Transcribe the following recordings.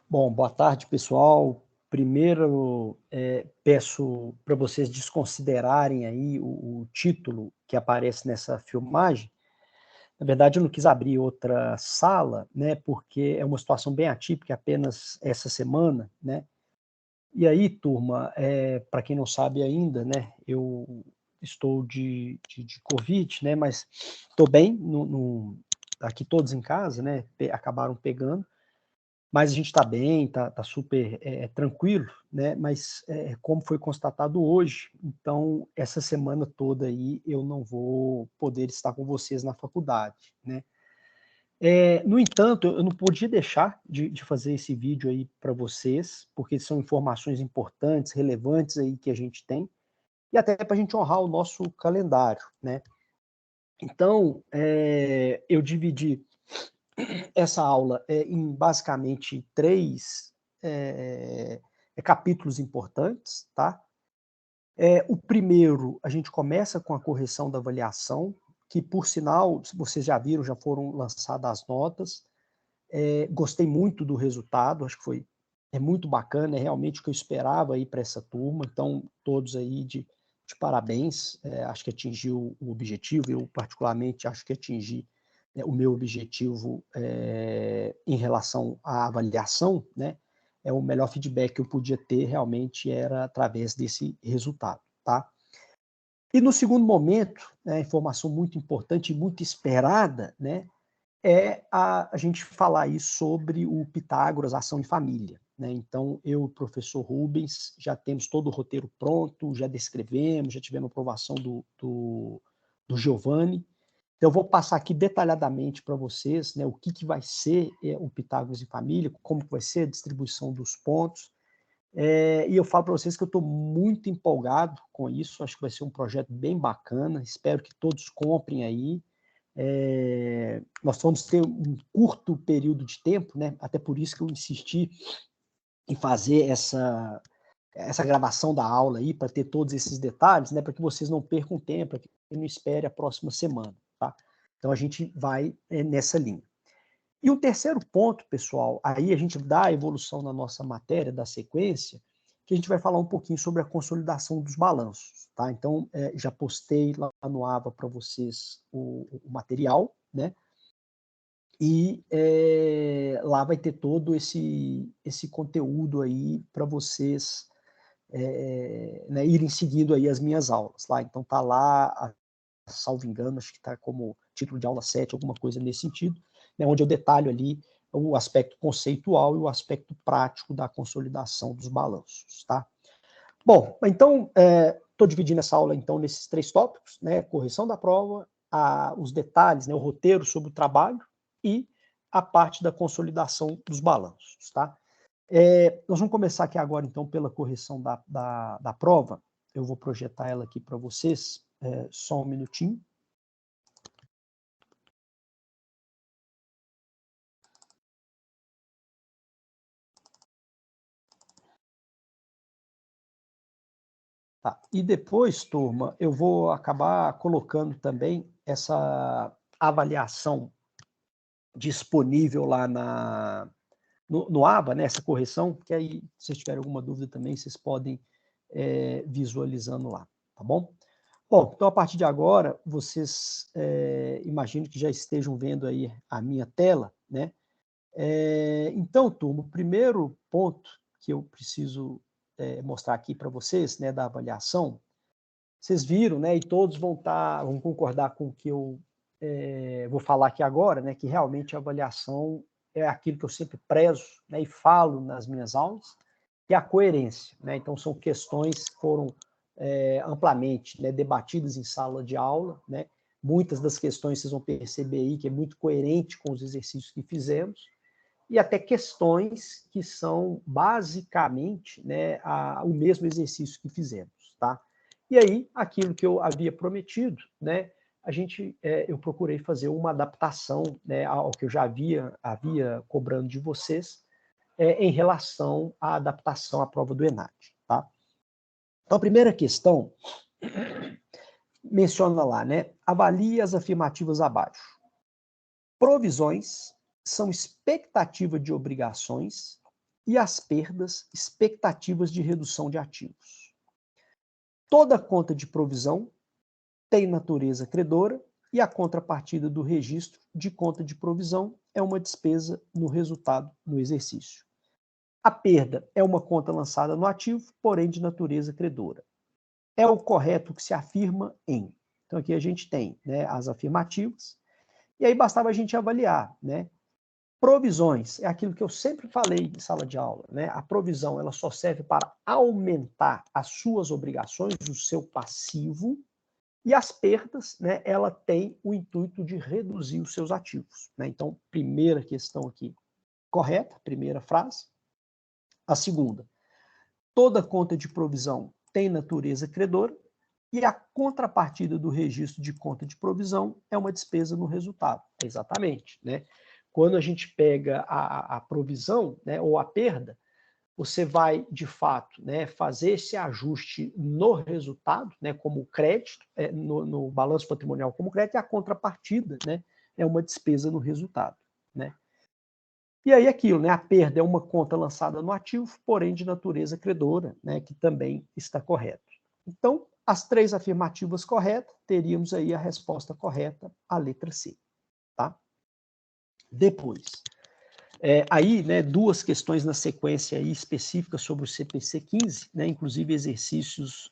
Bom, boa tarde, pessoal. Primeiro, peço para vocês desconsiderarem aí o título que aparece nessa filmagem. Na verdade, eu não quis abrir outra sala, né, porque é uma situação bem atípica, apenas essa semana, né. E aí, turma, para quem não sabe ainda, né, eu estou de Covid, né, mas estou bem, aqui todos em casa, né, acabaram pegando. Mas a gente está bem, está super tranquilo, né? Mas como foi constatado hoje, então essa semana toda aí eu não vou poder estar com vocês na faculdade, né? No entanto, eu não podia deixar de fazer esse vídeo aí para vocês, porque são informações importantes, relevantes aí que a gente tem, e até para a gente honrar o nosso calendário, né? Então, eu dividi essa aula em basicamente três capítulos importantes, tá? O primeiro, a gente começa com a correção da avaliação, que por sinal, se vocês já viram, já foram lançadas as notas. Gostei muito do resultado, acho que é muito bacana, é realmente o que eu esperava aí para essa turma, então todos aí de parabéns, acho que atingiu o objetivo, eu particularmente acho que atingi o meu objetivo em relação à avaliação, né? O melhor feedback que eu podia ter realmente era através desse resultado, tá? E no segundo momento, né, informação muito importante e muito esperada, né, a gente falar aí sobre o Pitágoras, ação em família, né? Então, eu e o professor Rubens já temos todo o roteiro pronto, já descrevemos, já tivemos aprovação do Giovanni. Então, eu vou passar aqui detalhadamente para vocês, né, o que vai ser o Pitágoras em família, como vai ser a distribuição dos pontos. E eu falo para vocês que eu estou muito empolgado com isso, acho que vai ser um projeto bem bacana, espero que todos comprem aí. Nós vamos ter um curto período de tempo, né? Até por isso que eu insisti em fazer essa gravação da aula aí, para ter todos esses detalhes, né? Para que vocês não percam tempo, para que não espere a próxima semana, tá? Então a gente vai nessa linha. E o terceiro ponto, pessoal, aí a gente dá a evolução na nossa matéria, da sequência, que a gente vai falar um pouquinho sobre a consolidação dos balanços, tá? Então, já postei lá no AVA para vocês o material, né? E lá vai ter todo esse conteúdo aí para vocês né, irem seguindo aí as minhas aulas, tá? Então tá lá, salvo engano, acho que está como título de aula 7, alguma coisa nesse sentido, né, onde eu detalho ali o aspecto conceitual e o aspecto prático da consolidação dos balanços, tá? Bom, então, estou dividindo essa aula, então, nesses três tópicos, né, correção da prova, os detalhes, né, o roteiro sobre o trabalho e a parte da consolidação dos balanços, tá? Nós vamos começar aqui agora, então, pela correção da prova. Eu vou projetar ela aqui para vocês, só um minutinho. Tá. E depois, turma, eu vou acabar colocando também essa avaliação disponível lá no ABA, né, essa correção, que aí, se vocês tiverem alguma dúvida também, vocês podem visualizando lá, tá bom? Bom, então a partir de agora, vocês imagino que já estejam vendo aí a minha tela, né? Então, turma, o primeiro ponto que eu preciso mostrar aqui para vocês, né, da avaliação, vocês viram, né, e todos vão concordar com o que eu vou falar aqui agora, né, que realmente a avaliação é aquilo que eu sempre prezo, né, e falo nas minhas aulas, que é a coerência, né? Então, são questões que foram amplamente, né, debatidas em sala de aula, né? Muitas das questões vocês vão perceber aí que é muito coerente com os exercícios que fizemos, e até questões que são basicamente, né, o mesmo exercício que fizemos, tá? E aí, aquilo que eu havia prometido, né, eu procurei fazer uma adaptação, né, ao que eu já havia cobrando de vocês, em relação à adaptação à prova do ENAD, tá? Então, a primeira questão menciona lá, né, avalie as afirmativas abaixo. Provisões são expectativa de obrigações e as perdas, expectativas de redução de ativos. Toda conta de provisão tem natureza credora e a contrapartida do registro de conta de provisão é uma despesa no resultado no exercício. A perda é uma conta lançada no ativo, porém de natureza credora. É o correto que se afirma em. Então aqui a gente tem, né, as afirmativas, e aí bastava a gente avaliar, né? Provisões, é aquilo que eu sempre falei em sala de aula, né? A provisão, ela só serve para aumentar as suas obrigações, o seu passivo, e as perdas, né, ela tem o intuito de reduzir os seus ativos, né? Então, primeira questão aqui, correta, primeira frase. A segunda, toda conta de provisão tem natureza credora e a contrapartida do registro de conta de provisão é uma despesa no resultado. Exatamente, né? Quando a gente pega a provisão, né, ou a perda, você vai, de fato, né, fazer esse ajuste no resultado, né, como crédito, no balanço patrimonial como crédito, e a contrapartida, né, é uma despesa no resultado, né? E aí aquilo, né, a perda é uma conta lançada no ativo, porém de natureza credora, né, que também está correto. Então, as três afirmativas corretas, teríamos aí a resposta correta, a letra C, tá? Depois, aí, né, duas questões na sequência aí específicas sobre o CPC 15, né, inclusive exercícios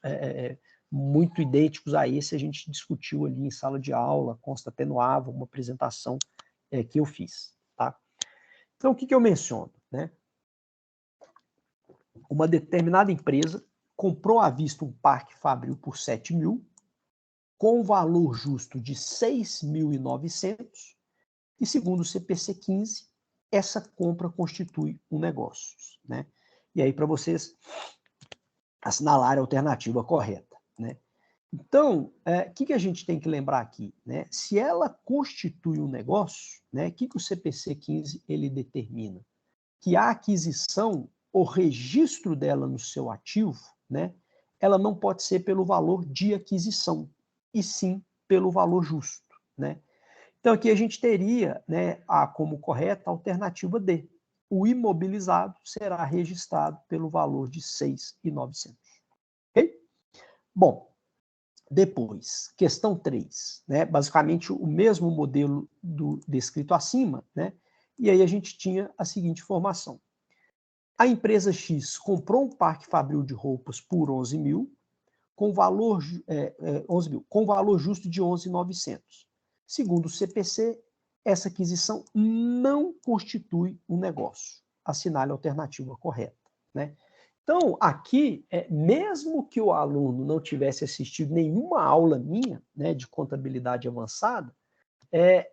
muito idênticos a esse a gente discutiu ali em sala de aula, consta até no AVA, uma apresentação que eu fiz, tá? Então, o que eu menciono, né? Uma determinada empresa comprou à vista um parque fabril por 7 mil, com valor justo de 6.900, e segundo o CPC 15, essa compra constitui um negócio, né? E aí, para vocês assinalarem a alternativa correta, né? Então, o que a gente tem que lembrar aqui, né? Se ela constitui um negócio, né? O que o CPC 15 ele determina? Que a aquisição, o registro dela no seu ativo, né? Ela não pode ser pelo valor de aquisição, e sim pelo valor justo, né? Então, aqui a gente teria, né, como correta a alternativa D. O imobilizado será registrado pelo valor de 6.900. Ok? Bom, depois, questão 3, né, basicamente o mesmo modelo descrito acima, né, e aí a gente tinha a seguinte informação. A empresa X comprou um parque fabril de roupas por 11 mil, com valor, 11 mil, com valor justo de 11.900. Segundo o CPC, essa aquisição não constitui um negócio. Assinale a alternativa correta, né? Então, aqui, mesmo que o aluno não tivesse assistido nenhuma aula minha, né, de contabilidade avançada,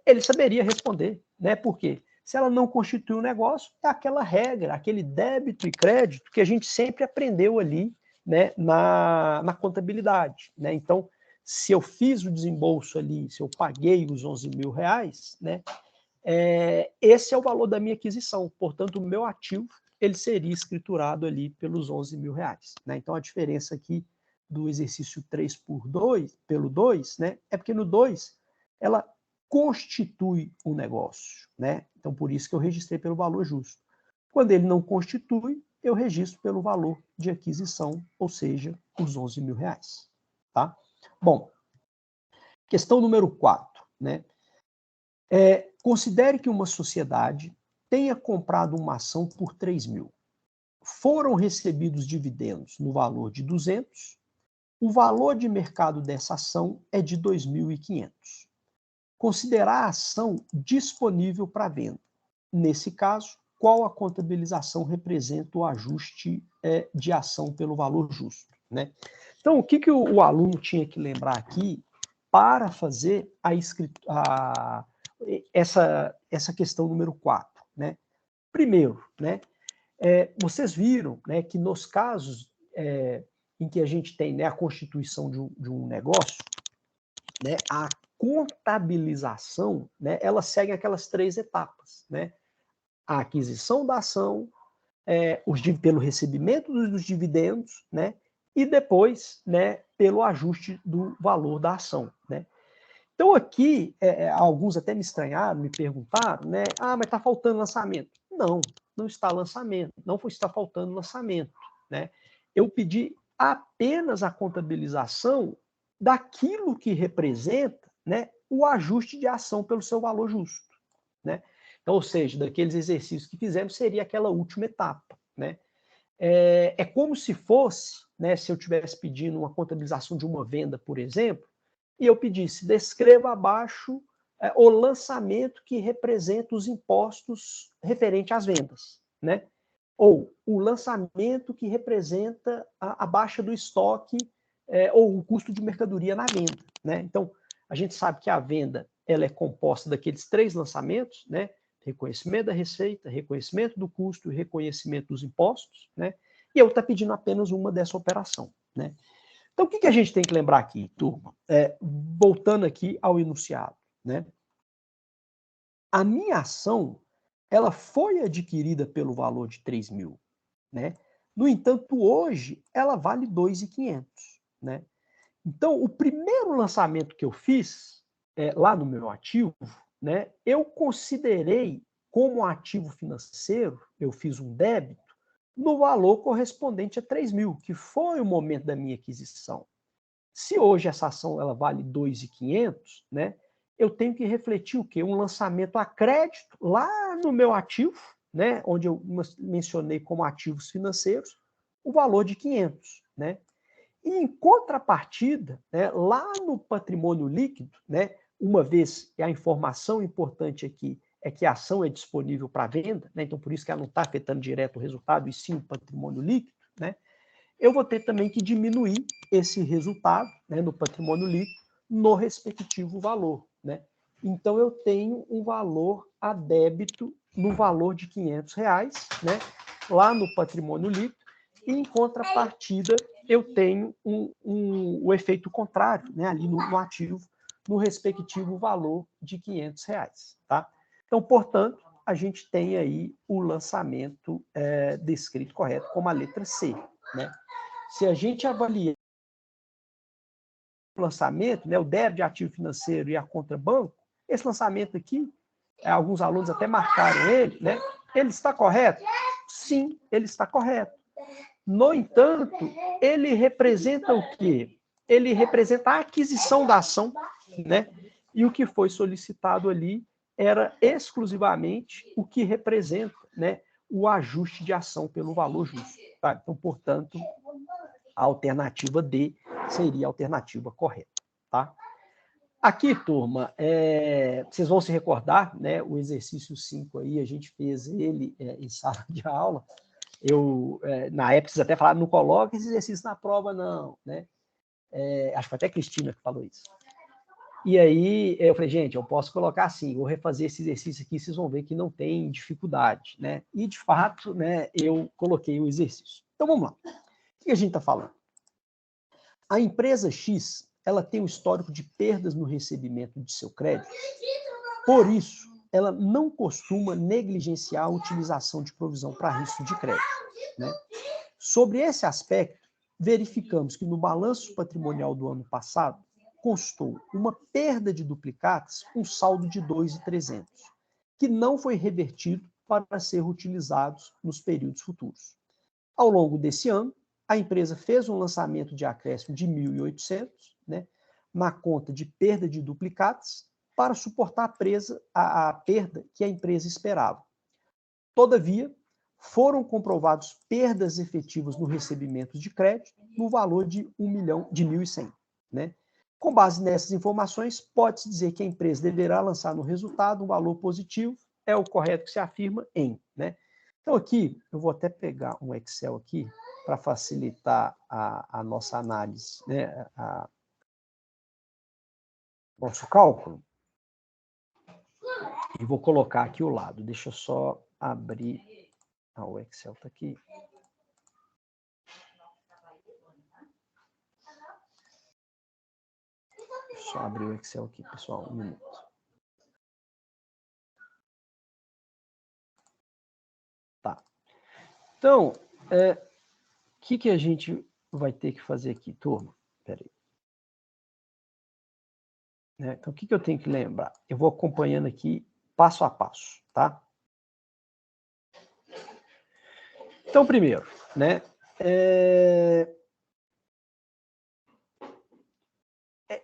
ele saberia responder, né? Por quê? Se ela não constitui um negócio, é aquela regra, aquele débito e crédito que a gente sempre aprendeu ali, né, na contabilidade, né? Então, se eu fiz o desembolso ali, se eu paguei os 11 mil reais, né, esse é o valor da minha aquisição. Portanto, o meu ativo ele seria escriturado ali pelos 11 mil reais, né? Então, a diferença aqui do exercício 3 pelo 2, né, é porque no 2 ela constitui um negócio, né? Então, por isso que eu registrei pelo valor justo. Quando ele não constitui, eu registro pelo valor de aquisição, ou seja, os 11 mil reais, tá? Bom, questão número 4, né? Considere que uma sociedade tenha comprado uma ação por 3 mil. Foram recebidos dividendos no valor de 200, o valor de mercado dessa ação é de 2.500. Considerar a ação disponível para venda. Nesse caso, qual a contabilização representa o ajuste de ação pelo valor justo, né? Então, o que o aluno tinha que lembrar aqui para fazer essa questão número 4, né? Primeiro, né, vocês viram, né, que nos casos em que a gente tem, né, a constituição de um negócio, né, a contabilização, né, ela segue aquelas 3 etapas, né? A aquisição da ação, pelo recebimento dos dividendos, né, e depois, né, pelo ajuste do valor da ação, né? Então aqui, alguns até me estranharam, me perguntaram, né, mas está faltando lançamento. não está lançamento, não está faltando lançamento, né? Eu pedi apenas a contabilização daquilo que representa, né, o ajuste de ação pelo seu valor justo, né? Então, ou seja, daqueles exercícios que fizemos, seria aquela última etapa, né? É como se fosse, né, se eu estivesse pedindo uma contabilização de uma venda, por exemplo, e eu pedisse, descreva abaixo o lançamento que representa os impostos referente às vendas, né? Ou o lançamento que representa a baixa do estoque ou o custo de mercadoria na venda, né? Então, a gente sabe que a venda ela é composta daqueles 3 lançamentos, né? Reconhecimento da receita, reconhecimento do custo e reconhecimento dos impostos, né? E eu estou pedindo apenas uma dessa operação, né? Então, o que a gente tem que lembrar aqui, turma? Voltando aqui ao enunciado, né? A minha ação, ela foi adquirida pelo valor de 3 mil, né? No entanto, hoje, ela vale 2.500, né? Então, o primeiro lançamento que eu fiz lá no meu ativo, né, eu considerei como ativo financeiro, eu fiz um débito no valor correspondente a 3 mil, que foi o momento da minha aquisição. Se hoje essa ação ela vale 2.500, né, eu tenho que refletir o quê? Um lançamento a crédito lá no meu ativo, né, onde eu mencionei como ativos financeiros, o valor de 500, né? E em contrapartida, né, lá no patrimônio líquido, né, uma vez que a informação importante aqui é que a ação é disponível para venda, né, então por isso que ela não está afetando direto o resultado, e sim o patrimônio líquido, né, eu vou ter também que diminuir esse resultado, né, no patrimônio líquido no respectivo valor, né? Então eu tenho um valor a débito no valor de R$ 500, né, lá no patrimônio líquido, e em contrapartida eu tenho o efeito contrário, né, ali no ativo, no respectivo valor de R$ 500, tá? Então, portanto, a gente tem aí o lançamento descrito correto como a letra C, né? Se a gente avaliar o lançamento, né, o débito de ativo financeiro e a contra banco, esse lançamento aqui, alguns alunos até marcaram ele, né? Ele está correto? Sim, ele está correto. No entanto, ele representa o quê? Ele representa a aquisição da ação, né? E o que foi solicitado ali era exclusivamente o que representa, né, o ajuste de ação pelo valor justo. Tá? Então, portanto, a alternativa D seria a alternativa correta. Tá? Aqui, turma, vocês vão se recordar, né, o exercício 5 aí, a gente fez ele em sala de aula. Eu, na época, vocês até falaram, não coloca esse exercício na prova, não, né? Acho que foi até a Cristina que falou isso. E aí, eu falei, gente, eu posso colocar assim, vou refazer esse exercício aqui, vocês vão ver que não tem dificuldade, né? E, de fato, né, eu coloquei o exercício. Então, vamos lá. O que a gente está falando? A empresa X, ela tem um histórico de perdas no recebimento de seu crédito, por isso, ela não costuma negligenciar a utilização de provisão para risco de crédito, né? Sobre esse aspecto, verificamos que no balanço patrimonial do ano passado, constou uma perda de duplicatas, um saldo de 2.300, que não foi revertido para ser utilizados nos períodos futuros. Ao longo desse ano, a empresa fez um lançamento de acréscimo de 1.800, né, na conta de perda de duplicatas, para suportar a perda que a empresa esperava. Todavia, foram comprovados perdas efetivas no recebimento de crédito no valor de 1.100.000, né? Com base nessas informações, pode-se dizer que a empresa deverá lançar no resultado um valor positivo, é o correto que se afirma em, né? Então aqui, eu vou até pegar um Excel aqui para facilitar a nossa análise, né? Nosso cálculo. E vou colocar aqui o lado. Deixa eu só abrir. O Excel está aqui. Só abrir o Excel aqui, pessoal, um minuto. Tá. Então, o que a gente vai ter que fazer aqui, turma? Espera aí. Então, o que eu tenho que lembrar? Eu vou acompanhando aqui passo a passo, tá? Então, primeiro, né,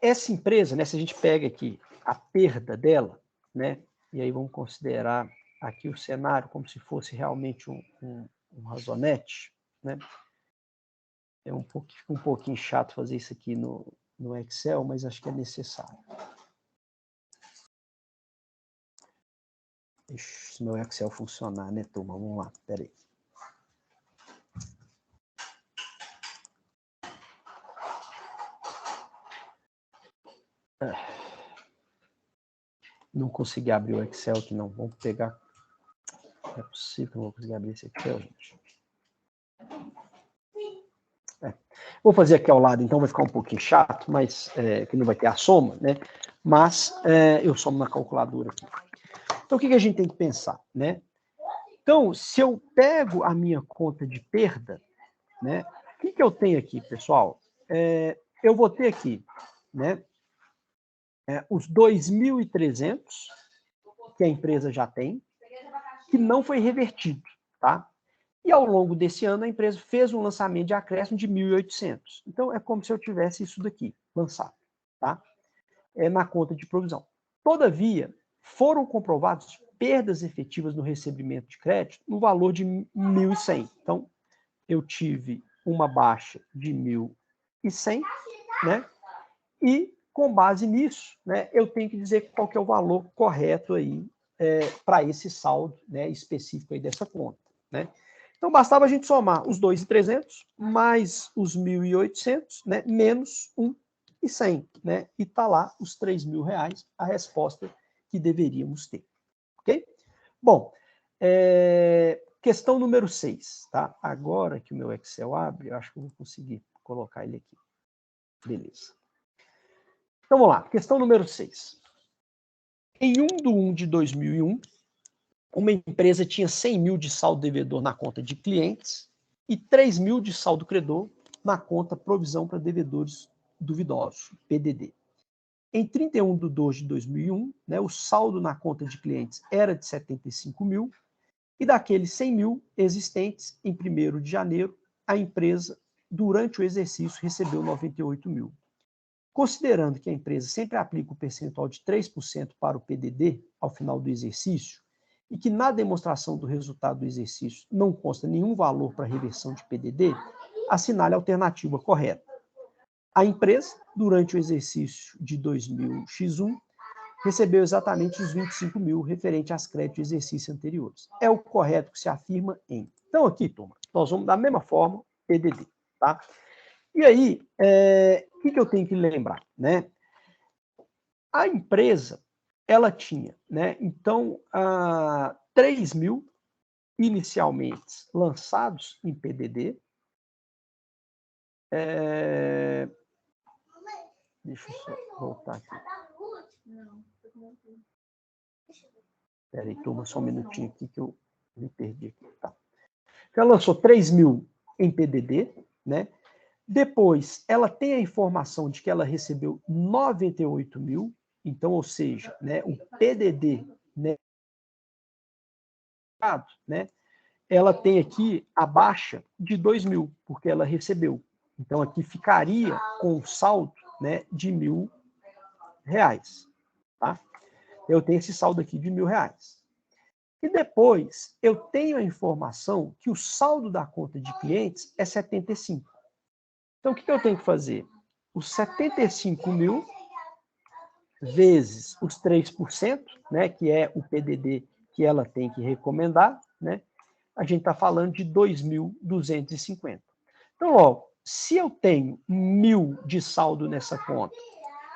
essa empresa, né, se a gente pega aqui a perda dela, né, e aí vamos considerar aqui o cenário como se fosse realmente um razonete, né? É um pouquinho chato fazer isso aqui no Excel, mas acho que é necessário. Deixa o meu Excel funcionar, né, turma? Vamos lá, peraí. Não consegui abrir o Excel aqui, não. Vamos pegar. Não é possível que eu não vou conseguir abrir esse Excel, gente. Vou fazer aqui ao lado, então vai ficar um pouquinho chato, mas que não vai ter a soma, né? Mas eu somo na calculadora aqui. Então, o que a gente tem que pensar, né? Então, se eu pego a minha conta de perda, né? O que eu tenho aqui, pessoal? Eu vou ter aqui, né? Os 2.300 que a empresa já tem, que não foi revertido, tá? E ao longo desse ano a empresa fez um lançamento de acréscimo de 1.800. Então é como se eu tivesse isso daqui lançado, tá? Na conta de provisão. Todavia, foram comprovadas perdas efetivas no recebimento de crédito no valor de 1.100. Então, eu tive uma baixa de 1.100, né? E com base nisso, né, eu tenho que dizer qual que é o valor correto aí para esse saldo, né, específico aí dessa conta, né? Então, bastava a gente somar os 2.300 mais os 1.800, né, menos 1.100, né? E tá lá os R$3.000, a resposta que deveríamos ter, ok? Bom, questão número 6, tá? Agora que o meu Excel abre, eu acho que eu vou conseguir colocar ele aqui. Beleza. Então, vamos lá. Questão número 6. Em 1/1 de 2001, uma empresa tinha 100 mil de saldo devedor na conta de clientes e 3 mil de saldo credor na conta provisão para devedores duvidosos, PDD. Em 31/2 de 2001, né, o saldo na conta de clientes era de 75 mil e daqueles 100 mil existentes, em 1º de janeiro, a empresa, durante o exercício, recebeu 98 mil. Considerando que a empresa sempre aplica o percentual de 3% para o PDD ao final do exercício e que na demonstração do resultado do exercício não consta nenhum valor para reversão de PDD, assinale a alternativa correta. A empresa, durante o exercício de 2000x1, recebeu exatamente os 25 mil referente às créditos de exercício anteriores. É o correto que se afirma em. Então, aqui, turma, nós vamos da mesma forma, PDD, tá? E aí, o que eu tenho que lembrar, né? A empresa, ela tinha, né? Então, 3 mil inicialmente lançados em PDD. Deixa eu só voltar aqui. Espera aí, turma, só um minutinho aqui que eu me perdi aqui. Tá. Então, ela lançou 3 mil em PDD, né? Depois, ela tem a informação de que ela recebeu 98 mil, então, ou seja, né, o PDD, né, ela tem aqui a baixa de 2 mil, porque ela recebeu. Então, aqui ficaria com o saldo, né, de R$1.000. Tá? Eu tenho esse saldo aqui de R$1.000. E depois, eu tenho a informação que o saldo da conta de clientes é 75. Então, o que eu tenho que fazer? Os 75 mil vezes os 3%, né, que é o PDD que ela tem que recomendar, né, a gente está falando de 2.250. Então, logo, se eu tenho 1.000 de saldo nessa conta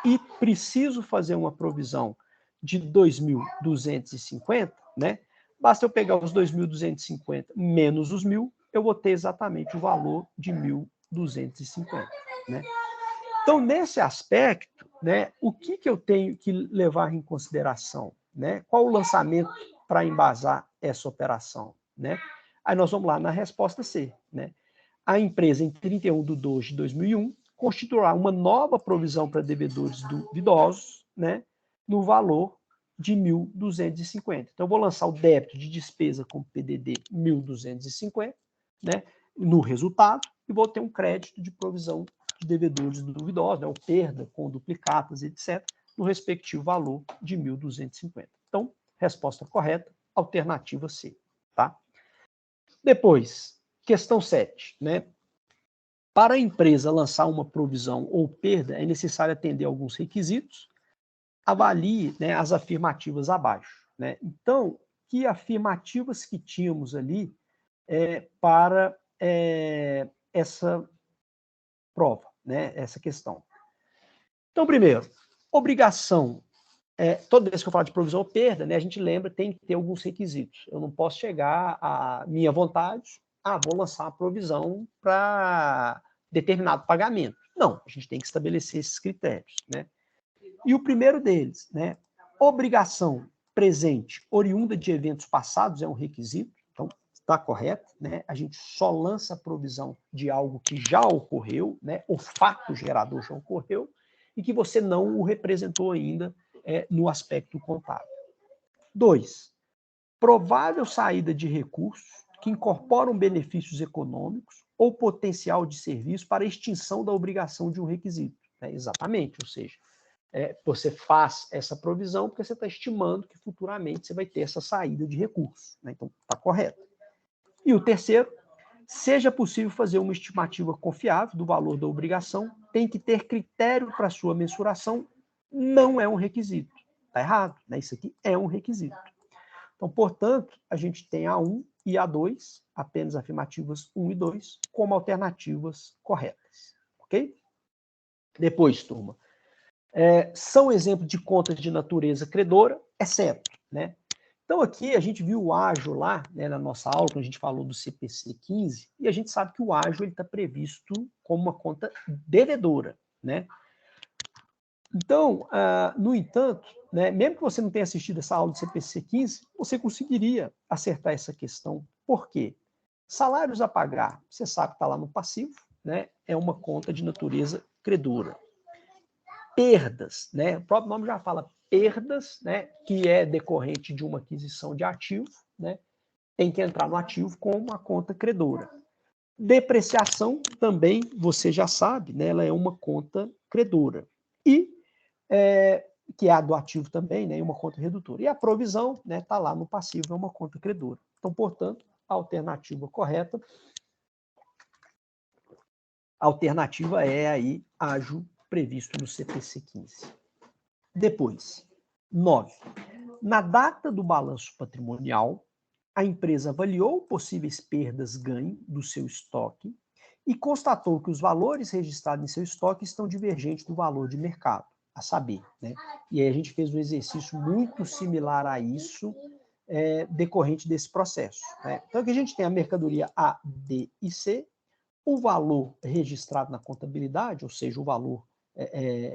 e preciso fazer uma provisão de 2.250, né, basta eu pegar os 2.250 menos os 1.000, eu vou ter exatamente o valor de 1.250, né? Então, nesse aspecto, né, o que eu tenho que levar em consideração? Né? Qual o lançamento para embasar essa operação? Né? Aí nós vamos lá na resposta C. Né? A empresa, em 31/2 de 2001, constituirá uma nova provisão para devedores duvidosos, né, no valor de 1.250. Então, eu vou lançar o débito de despesa com PDD 1.250, né, no resultado, e vou ter um crédito de provisão de devedores duvidosos, né, ou perda com duplicatas, etc., no respectivo valor de 1.250. Então, resposta correta, alternativa C. Tá? Depois, questão 7, né? Para a empresa lançar uma provisão ou perda, é necessário atender alguns requisitos. Avalie, né, as afirmativas abaixo. Né? Então, que afirmativas que tínhamos ali para essa prova, né, essa questão? Então, primeiro, obrigação. Toda vez que eu falo de provisão ou perda, né, a gente lembra, tem que ter alguns requisitos. Eu não posso chegar à minha vontade, vou lançar uma provisão para determinado pagamento. Não, a gente tem que estabelecer esses critérios. Né? E o primeiro deles, né, obrigação presente oriunda de eventos passados é um requisito, então está correto. Né? A gente só lança a provisão de algo que já ocorreu, né, o fato gerador já ocorreu, e que você não o representou ainda no aspecto contábil. 2. Provável saída de recursos que incorporam benefícios econômicos ou potencial de serviço para extinção da obrigação de um requisito. Exatamente, ou seja, você faz essa provisão porque você está estimando que futuramente você vai ter essa saída de recursos. Né? Então, está correto. E o terceiro, seja possível fazer uma estimativa confiável do valor da obrigação, tem que ter critério para sua mensuração, não é um requisito. Está errado, né? Isso aqui é um requisito. Então, portanto, a gente tem a 1 e a 2, apenas afirmativas 1 e 2, como alternativas corretas. Ok? Depois, turma, são exemplos de contas de natureza credora, exceto, né? Então, aqui a gente viu o ágio lá, né, na nossa aula, quando a gente falou do CPC 15, e a gente sabe que o ágio está previsto como uma conta devedora, né? Então, no entanto, né, mesmo que você não tenha assistido essa aula do CPC 15, você conseguiria acertar essa questão. Por quê? Salários a pagar, você sabe que está lá no passivo, né, é uma conta de natureza credora. Perdas, né, o próprio nome já fala perdas, né, que é decorrente de uma aquisição de ativo, né, tem que entrar no ativo com uma conta credora. Depreciação também, você já sabe, né, ela é uma conta credora. E que é a do ativo também, né, uma conta redutora. E a provisão está, né, lá no passivo, é uma conta credora. Então, portanto, a alternativa correta, a alternativa é aí ágio previsto no CPC 15. Depois, 9. Na data do balanço patrimonial, a empresa avaliou possíveis perdas-ganho do seu estoque e constatou que os valores registrados em seu estoque estão divergentes do valor de mercado, a saber, né? E aí a gente fez um exercício muito similar a isso, decorrente desse processo. Né? Então aqui a gente tem a mercadoria A, B e C, o valor registrado na contabilidade, ou seja, o valor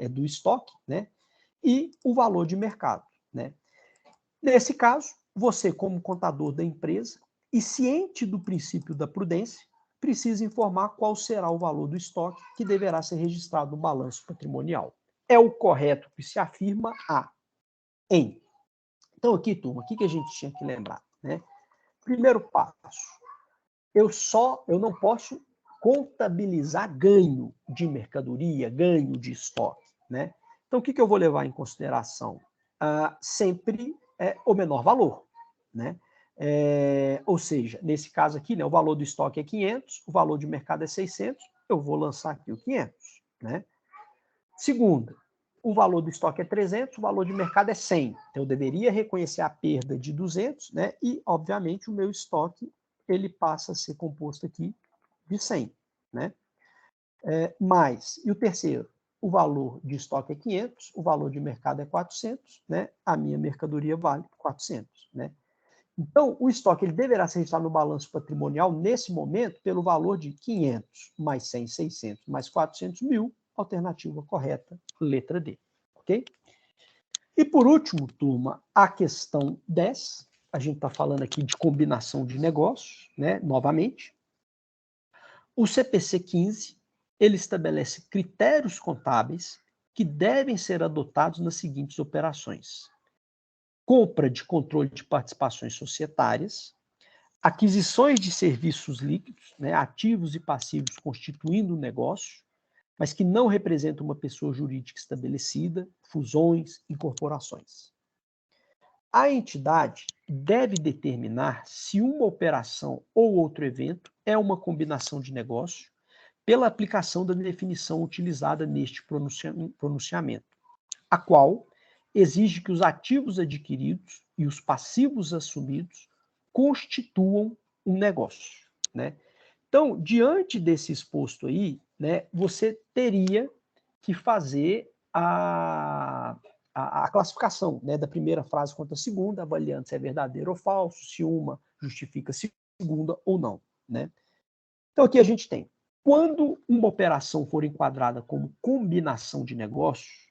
do estoque, né? E o valor de mercado, né? Nesse caso, você, como contador da empresa e ciente do princípio da prudência, precisa informar qual será o valor do estoque que deverá ser registrado no balanço patrimonial. É o correto que se afirma em. Então, aqui, turma, o que a gente tinha que lembrar? Né? Primeiro passo, eu não posso contabilizar ganho de mercadoria, ganho de estoque. Né? Então, o que eu vou levar em consideração? Sempre o menor valor. Né? Ou seja, nesse caso aqui, né, o valor do estoque é 500, o valor de mercado é 600, eu vou lançar aqui o 500. Né? Segunda, o valor do estoque é 300, o valor de mercado é 100. Então, eu deveria reconhecer a perda de 200, né? E, obviamente, o meu estoque ele passa a ser composto aqui de 100. Né? E o terceiro, o valor de estoque é 500, o valor de mercado é 400, né? A minha mercadoria vale 400. Né? Então, o estoque ele deverá ser registrado no balanço patrimonial, nesse momento, pelo valor de 500 mais 100, 600, mais 400 mil, alternativa correta, letra D. Ok? E por último, turma, a questão 10. A gente está falando aqui de combinação de negócios, né? Novamente. O CPC 15, ele estabelece critérios contábeis que devem ser adotados nas seguintes operações: compra de controle de participações societárias, aquisições de serviços líquidos, né, ativos e passivos constituindo um negócio, mas que não representam uma pessoa jurídica estabelecida, fusões, incorporações. A entidade deve determinar se uma operação ou outro evento é uma combinação de negócio pela aplicação da definição utilizada neste pronunciamento, a qual exige que os ativos adquiridos e os passivos assumidos constituam um negócio, né? Então, diante desse exposto aí, né, você teria que fazer a classificação, né, da primeira frase quanto à segunda, avaliando se é verdadeiro ou falso, se uma justifica a segunda ou não, né? Então, aqui a gente tem, quando uma operação for enquadrada como combinação de negócios,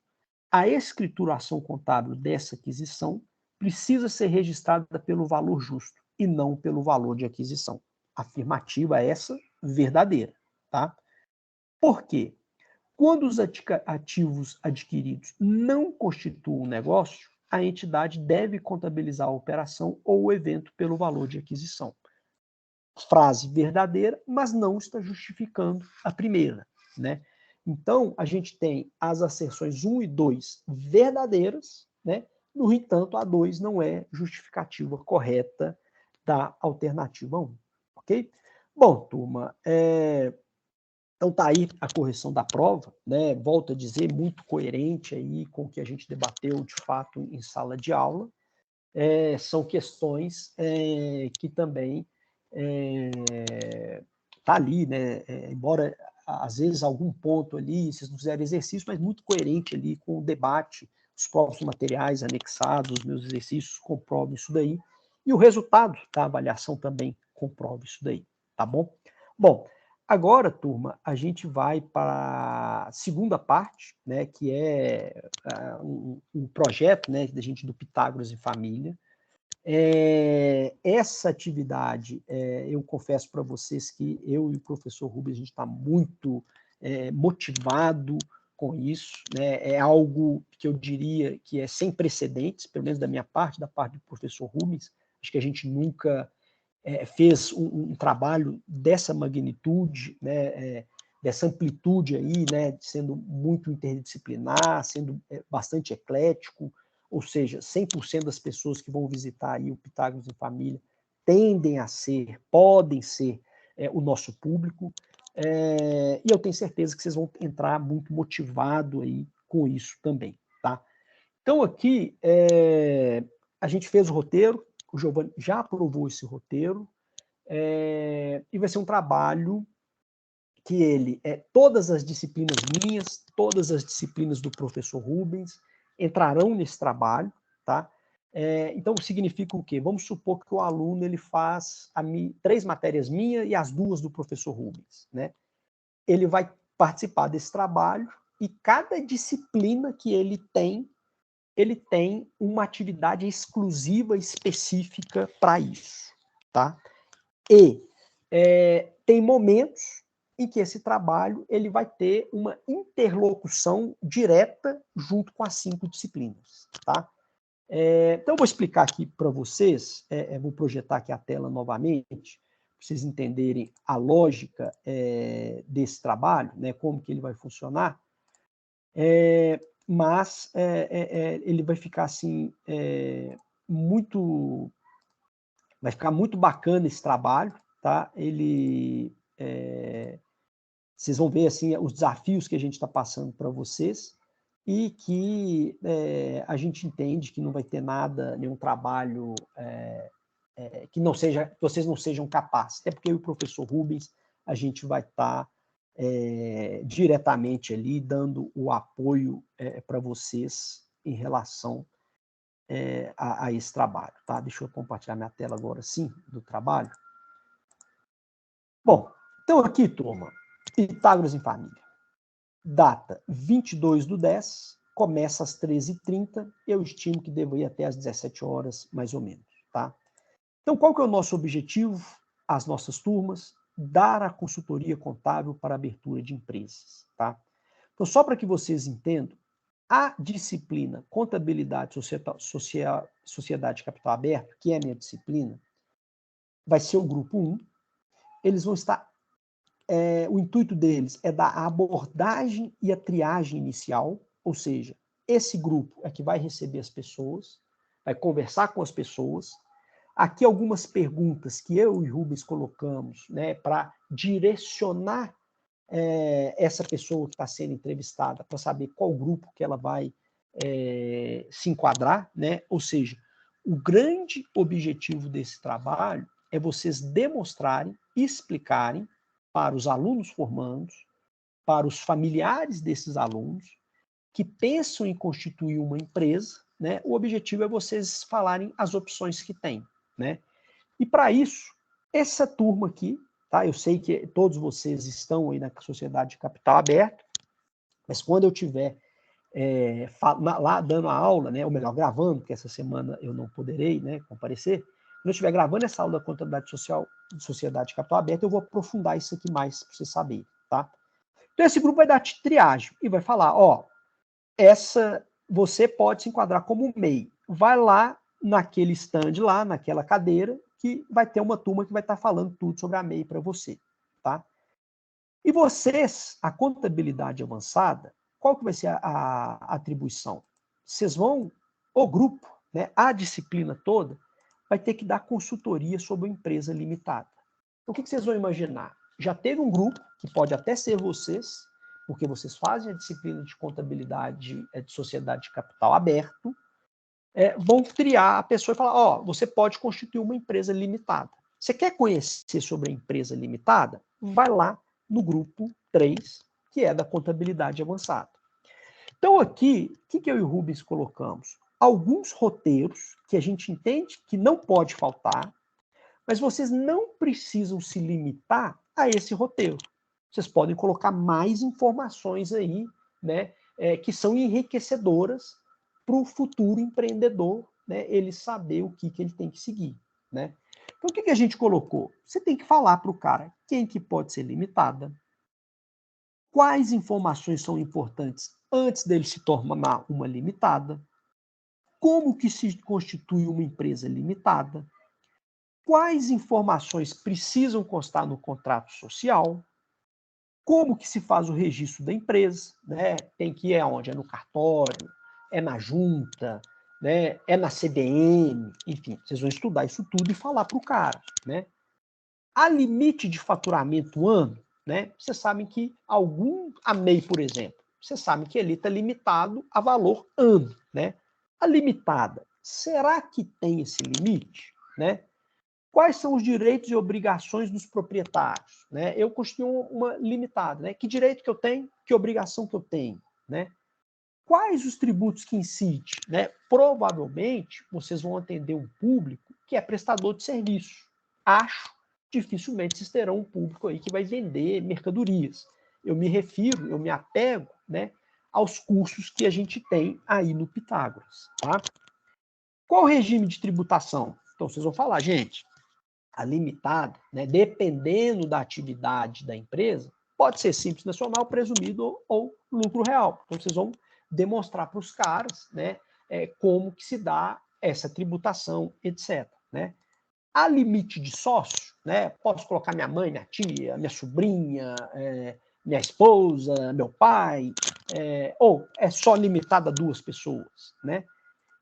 a escrituração contábil dessa aquisição precisa ser registrada pelo valor justo e não pelo valor de aquisição. Afirmativa essa, verdadeira, tá? Por quê? Quando os ativos adquiridos não constituem um negócio, a entidade deve contabilizar a operação ou o evento pelo valor de aquisição. Frase verdadeira, mas não está justificando a primeira, né? Então, a gente tem as asserções 1 e 2 verdadeiras, né? No entanto, a 2 não é justificativa correta da alternativa 1, ok? Bom, turma, então tá aí a correção da prova, né? Volto a dizer, muito coerente aí com o que a gente debateu de fato em sala de aula. São questões que também tá ali, né? Embora às vezes algum ponto ali, vocês não fizeram exercício, mas muito coerente ali com o debate, os próprios materiais anexados, os meus exercícios comprovam isso daí, e o resultado da avaliação também comprova isso daí, tá bom? Bom, agora, turma, a gente vai para a segunda parte, né, que é um projeto, né, da gente do Pitágoras em Família. Essa atividade, eu confesso para vocês que eu e o professor Rubens, a gente está muito motivado com isso, né? É algo que eu diria que é sem precedentes, pelo menos da minha parte, da parte do professor Rubens. Acho que a gente nunca fez um trabalho dessa magnitude, né? Dessa amplitude aí, né? Sendo muito interdisciplinar, sendo bastante eclético, ou seja, 100% das pessoas que vão visitar aí o Pitágoras em Família tendem a ser, podem ser o nosso público, e eu tenho certeza que vocês vão entrar muito motivado aí com isso também, tá? Então aqui a gente fez o roteiro, o Giovanni já aprovou esse roteiro, e vai ser um trabalho que ele todas as disciplinas minhas, todas as disciplinas do professor Rubens entrarão nesse trabalho, tá? Então significa o quê? Vamos supor que o aluno ele faz 3 matérias minhas e as 2 do professor Rubens, né? Ele vai participar desse trabalho e cada disciplina que ele tem uma atividade exclusiva, específica para isso, tá? E tem momentos em que esse trabalho ele vai ter uma interlocução direta junto com as 5 disciplinas, tá? Então, eu vou explicar aqui para vocês, vou projetar aqui a tela novamente, para vocês entenderem a lógica desse trabalho, né, como que ele vai funcionar, mas ele vai ficar assim, vai ficar muito bacana esse trabalho, tá? Vocês vão ver assim os desafios que a gente está passando para vocês e que a gente entende que não vai ter nada, nenhum trabalho que vocês não sejam capazes. Até porque eu e o professor Rubens, a gente vai estar diretamente ali dando o apoio para vocês em relação a esse trabalho, tá? Deixa eu compartilhar minha tela agora sim, do trabalho. Bom, então aqui, turma, Pitágoras em Família. Data 22/10, começa às 13h30, eu estimo que deva ir até às 17 horas, mais ou menos, tá? Então, qual que é o nosso objetivo? As nossas turmas, dar a consultoria contábil para abertura de empresas, tá? Então, só para que vocês entendam, a disciplina Contabilidade Sociedade de Capital Aberto, que é a minha disciplina, vai ser o grupo 1, eles vão estar, o intuito deles é dar a abordagem e a triagem inicial, ou seja, esse grupo é que vai receber as pessoas, vai conversar com as pessoas. Aqui algumas perguntas que eu e Rubens colocamos, né, para direcionar essa pessoa que está sendo entrevistada, para saber qual grupo que ela vai se enquadrar, né? Ou seja, o grande objetivo desse trabalho é vocês demonstrarem, explicarem para os alunos formandos, para os familiares desses alunos, que pensam em constituir uma empresa, né? O objetivo é vocês falarem as opções que têm, né? E para isso, essa turma aqui, tá? Eu sei que todos vocês estão aí na Sociedade de Capital Aberto, mas quando eu tiver lá dando a aula, né, ou melhor, gravando, porque essa semana eu não poderei, né, comparecer, quando eu estiver gravando essa aula da contabilidade social de Sociedade de Capital Aberto, eu vou aprofundar isso aqui mais para você saber, tá? Então esse grupo vai dar triagem e vai falar, ó, você pode se enquadrar como MEI. Vai lá naquele stand lá, naquela cadeira, que vai ter uma turma que vai estar falando tudo sobre a MEI para você, tá? E vocês, a contabilidade avançada, qual que vai ser a atribuição? Vocês vão, o grupo, né, a disciplina toda, vai ter que dar consultoria sobre a empresa limitada. Então, o que vocês vão imaginar? Já teve um grupo, que pode até ser vocês, porque vocês fazem a disciplina de contabilidade de sociedade de capital aberto, vão triar a pessoa e falar, ó, você pode constituir uma empresa limitada. Você quer conhecer sobre a empresa limitada? Vai lá no grupo 3, que é da contabilidade avançada. Então aqui, o que eu e o Rubens colocamos? Alguns roteiros que a gente entende que não pode faltar, mas vocês não precisam se limitar a esse roteiro. Vocês podem colocar mais informações aí, né, que são enriquecedoras para o futuro empreendedor, né, ele saber o que ele tem que seguir, né? Então, o que a gente colocou? Você tem que falar para o cara quem que pode ser limitada, quais informações são importantes antes dele se tornar uma limitada, como que se constitui uma empresa limitada, quais informações precisam constar no contrato social, como que se faz o registro da empresa, né? Tem que ir aonde? É no cartório, é na junta, né? É na CDM, enfim, vocês vão estudar isso tudo e falar para o cara, né? A limite de faturamento ano, né? Vocês sabem que a MEI, por exemplo, vocês sabem que ele está limitado a valor ano, né? A limitada, será que tem esse limite, né? Quais são os direitos e obrigações dos proprietários? Né? Eu constituo uma limitada. Né? Que direito que eu tenho? Que obrigação que eu tenho? Né? Quais os tributos que incide? Né? Provavelmente, vocês vão atender um público que é prestador de serviço. Acho, dificilmente vocês terão um público aí que vai vender mercadorias. Eu me apego, né, aos cursos que a gente tem aí no Pitágoras. Tá? Qual o regime de tributação? Então, vocês vão falar, gente, a limitada, né, dependendo da atividade da empresa, pode ser simples nacional, presumido ou lucro real. Então, vocês vão demonstrar para os caras, né, como que se dá essa tributação, etc. Né? Há limite de sócio, né? Posso colocar minha mãe, minha tia, minha sobrinha, minha esposa, meu pai, ou é só limitada a 2 pessoas, né?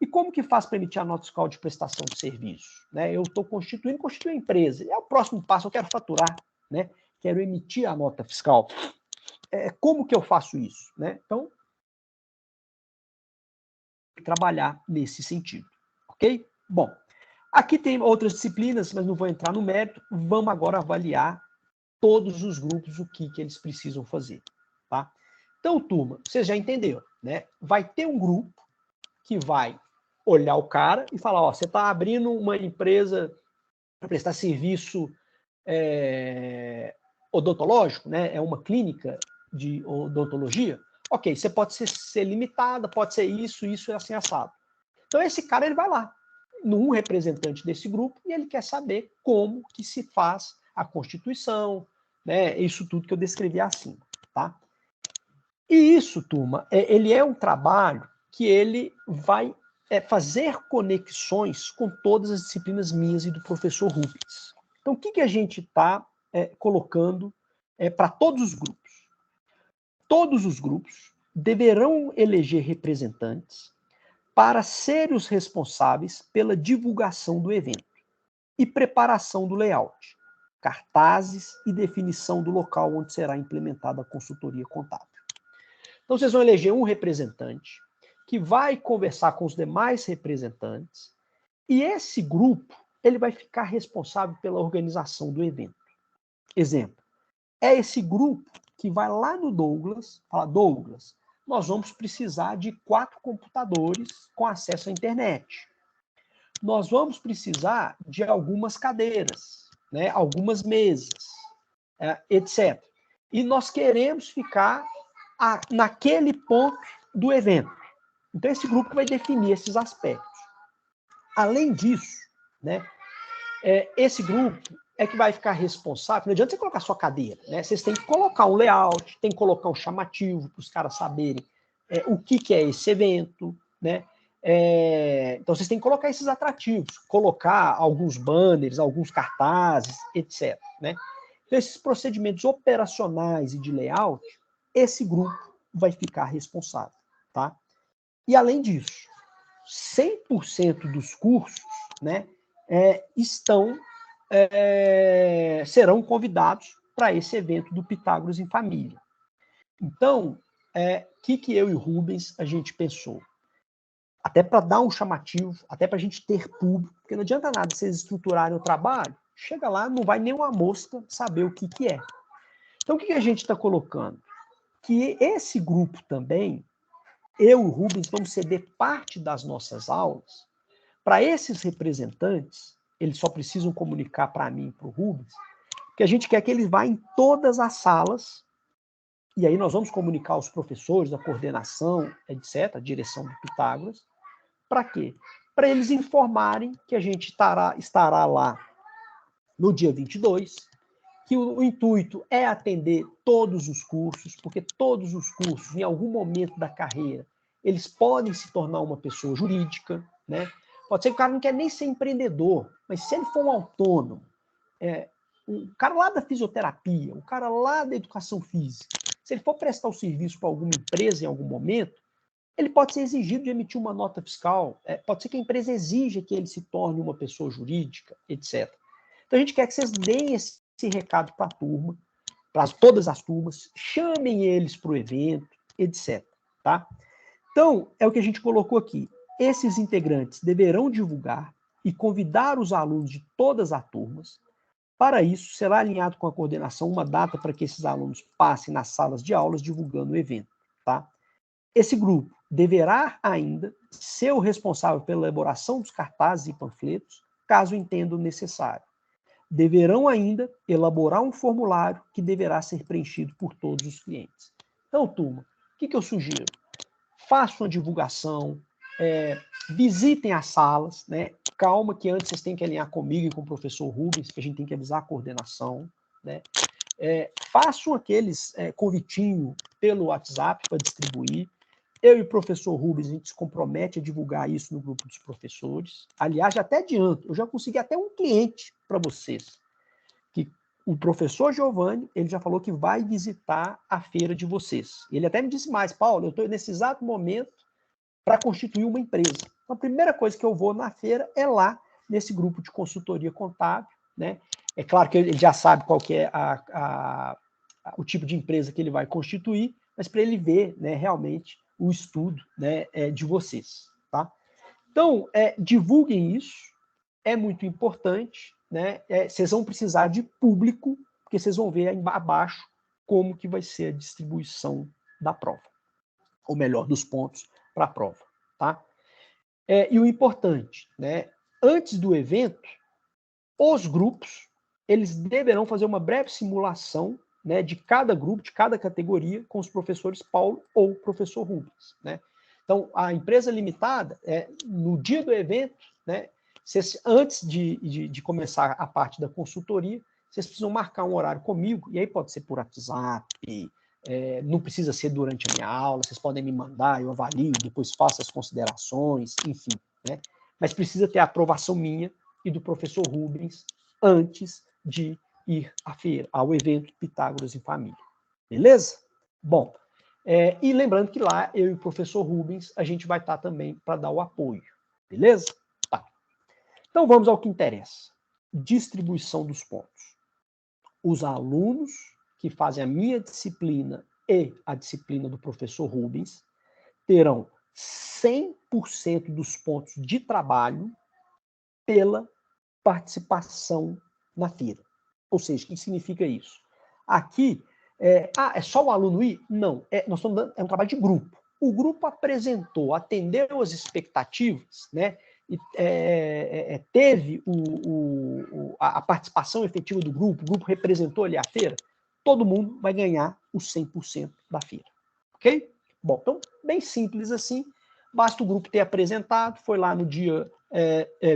E como que faz para emitir a nota fiscal de prestação de serviço? Né? Eu estou constituindo a empresa. É o próximo passo, eu quero faturar, né? Quero emitir a nota fiscal. Como que eu faço isso? Né? Então, trabalhar nesse sentido. Ok? Bom, aqui tem outras disciplinas, mas não vou entrar no mérito. Vamos agora avaliar todos os grupos, o que eles precisam fazer. Tá? Então, turma, vocês já entenderam, né? Vai ter um grupo que vai olhar o cara e falar, ó, você está abrindo uma empresa para prestar serviço odontológico, né? É uma clínica de odontologia. Ok, você pode ser limitada, pode ser isso e assim assado. Então esse cara ele vai lá, num representante desse grupo, e ele quer saber como que se faz a constituição, né? Isso tudo que eu descrevi acima, tá? E isso, turma, ele é um trabalho que ele vai fazer conexões com todas as disciplinas minhas e do professor Rubens. Então, o que a gente está colocando para todos os grupos? Todos os grupos deverão eleger representantes para serem os responsáveis pela divulgação do evento e preparação do layout, cartazes e definição do local onde será implementada a consultoria contábil. Então, vocês vão eleger um representante que vai conversar com os demais representantes e esse grupo ele vai ficar responsável pela organização do evento. Exemplo, é esse grupo que vai lá no Douglas, fala, Douglas, nós vamos precisar de 4 computadores com acesso à internet. Nós vamos precisar de algumas cadeiras, né, algumas mesas, etc. E nós queremos ficar naquele ponto do evento. Então, esse grupo vai definir esses aspectos. Além disso, né, esse grupo é que vai ficar responsável. Não adianta você colocar só cadeira, né? Vocês têm que colocar um layout, tem que colocar um chamativo para os caras saberem o que é esse evento, né? Então, vocês têm que colocar esses atrativos, colocar alguns banners, alguns cartazes, etc. Né? Então, esses procedimentos operacionais e de layout, esse grupo vai ficar responsável. Tá? E, além disso, 100% dos cursos, né, serão convidados para esse evento do Pitágoras em Família. Então, que eu e o Rubens a gente pensou? Até para dar um chamativo, até para a gente ter público, porque não adianta nada vocês estruturarem o trabalho, chega lá, não vai nem uma mosca saber o que é. Então, o que a gente está colocando? Que esse grupo também, eu e o Rubens vamos ceder parte das nossas aulas para esses representantes, eles só precisam comunicar para mim e para o Rubens, que a gente quer que eles vá em todas as salas, e aí nós vamos comunicar aos professores, a coordenação, etc., a direção do Pitágoras. Para quê? Para eles informarem que a gente estará lá no dia 22, que o intuito é atender todos os cursos, porque todos os cursos, em algum momento da carreira, eles podem se tornar uma pessoa jurídica, né? Pode ser que o cara não quer nem ser empreendedor, mas se ele for um autônomo, o cara lá da fisioterapia, o cara lá da educação física, se ele for prestar o serviço para alguma empresa em algum momento, ele pode ser exigido de emitir uma nota fiscal, pode ser que a empresa exija que ele se torne uma pessoa jurídica, etc. Então a gente quer que vocês deem esse recado para a turma, para todas as turmas, chamem eles para o evento, etc. Tá? Então, é o que a gente colocou aqui. Esses integrantes deverão divulgar e convidar os alunos de todas as turmas. Para isso, será alinhado com a coordenação uma data para que esses alunos passem nas salas de aulas divulgando o evento. Tá? Esse grupo deverá ainda ser o responsável pela elaboração dos cartazes e panfletos, caso entendam necessário. Deverão ainda elaborar um formulário que deverá ser preenchido por todos os clientes. Então, turma, o que eu sugiro? Façam a divulgação, visitem as salas, né? Calma que antes vocês têm que alinhar comigo e com o professor Rubens, que a gente tem que avisar a coordenação, né? Façam aqueles convitinho pelo WhatsApp para distribuir. Eu e o professor Rubens, a gente se compromete a divulgar isso no grupo dos professores. Aliás, já até adianto, eu já consegui até um cliente para vocês, que o professor Giovanni, ele já falou que vai visitar a feira de vocês. Ele até me disse mais, Paulo, eu estou nesse exato momento para constituir uma empresa. Então, a primeira coisa que eu vou na feira é lá, nesse grupo de consultoria contábil, né? É claro que ele já sabe qual que é o tipo de empresa que ele vai constituir, mas para ele ver, né, realmente o estudo, né, de vocês. Tá? Então, divulguem isso, é muito importante. Né? Vocês vão precisar de público, porque vocês vão ver aí abaixo como que vai ser a distribuição da prova, ou melhor, dos pontos para a prova. Tá? E o importante, né? Antes do evento, os grupos eles deverão fazer uma breve simulação, né, de cada grupo, de cada categoria, com os professores Paulo ou professor Rubens. Né? Então, a empresa limitada, no dia do evento, né, antes de começar a parte da consultoria, vocês precisam marcar um horário comigo, e aí pode ser por WhatsApp, não precisa ser durante a minha aula, vocês podem me mandar, eu avalio, depois faço as considerações, enfim. Né? Mas precisa ter a aprovação minha e do professor Rubens antes de ir à feira, ao evento Pitágoras em Família. Beleza? Bom, e lembrando que lá, eu e o professor Rubens, a gente vai estar também para dar o apoio. Beleza? Tá. Então, vamos ao que interessa. Distribuição dos pontos. Os alunos que fazem a minha disciplina e a disciplina do professor Rubens terão 100% dos pontos de trabalho pela participação na feira. Ou seja, o que significa isso? Aqui, é só o aluno ir? Não, nós estamos dando, um trabalho de grupo. O grupo apresentou, atendeu as expectativas, né? E, teve a participação efetiva do grupo, o grupo representou ali a feira, todo mundo vai ganhar os 100% da feira. Ok? Bom, então, bem simples assim, basta o grupo ter apresentado, foi lá no dia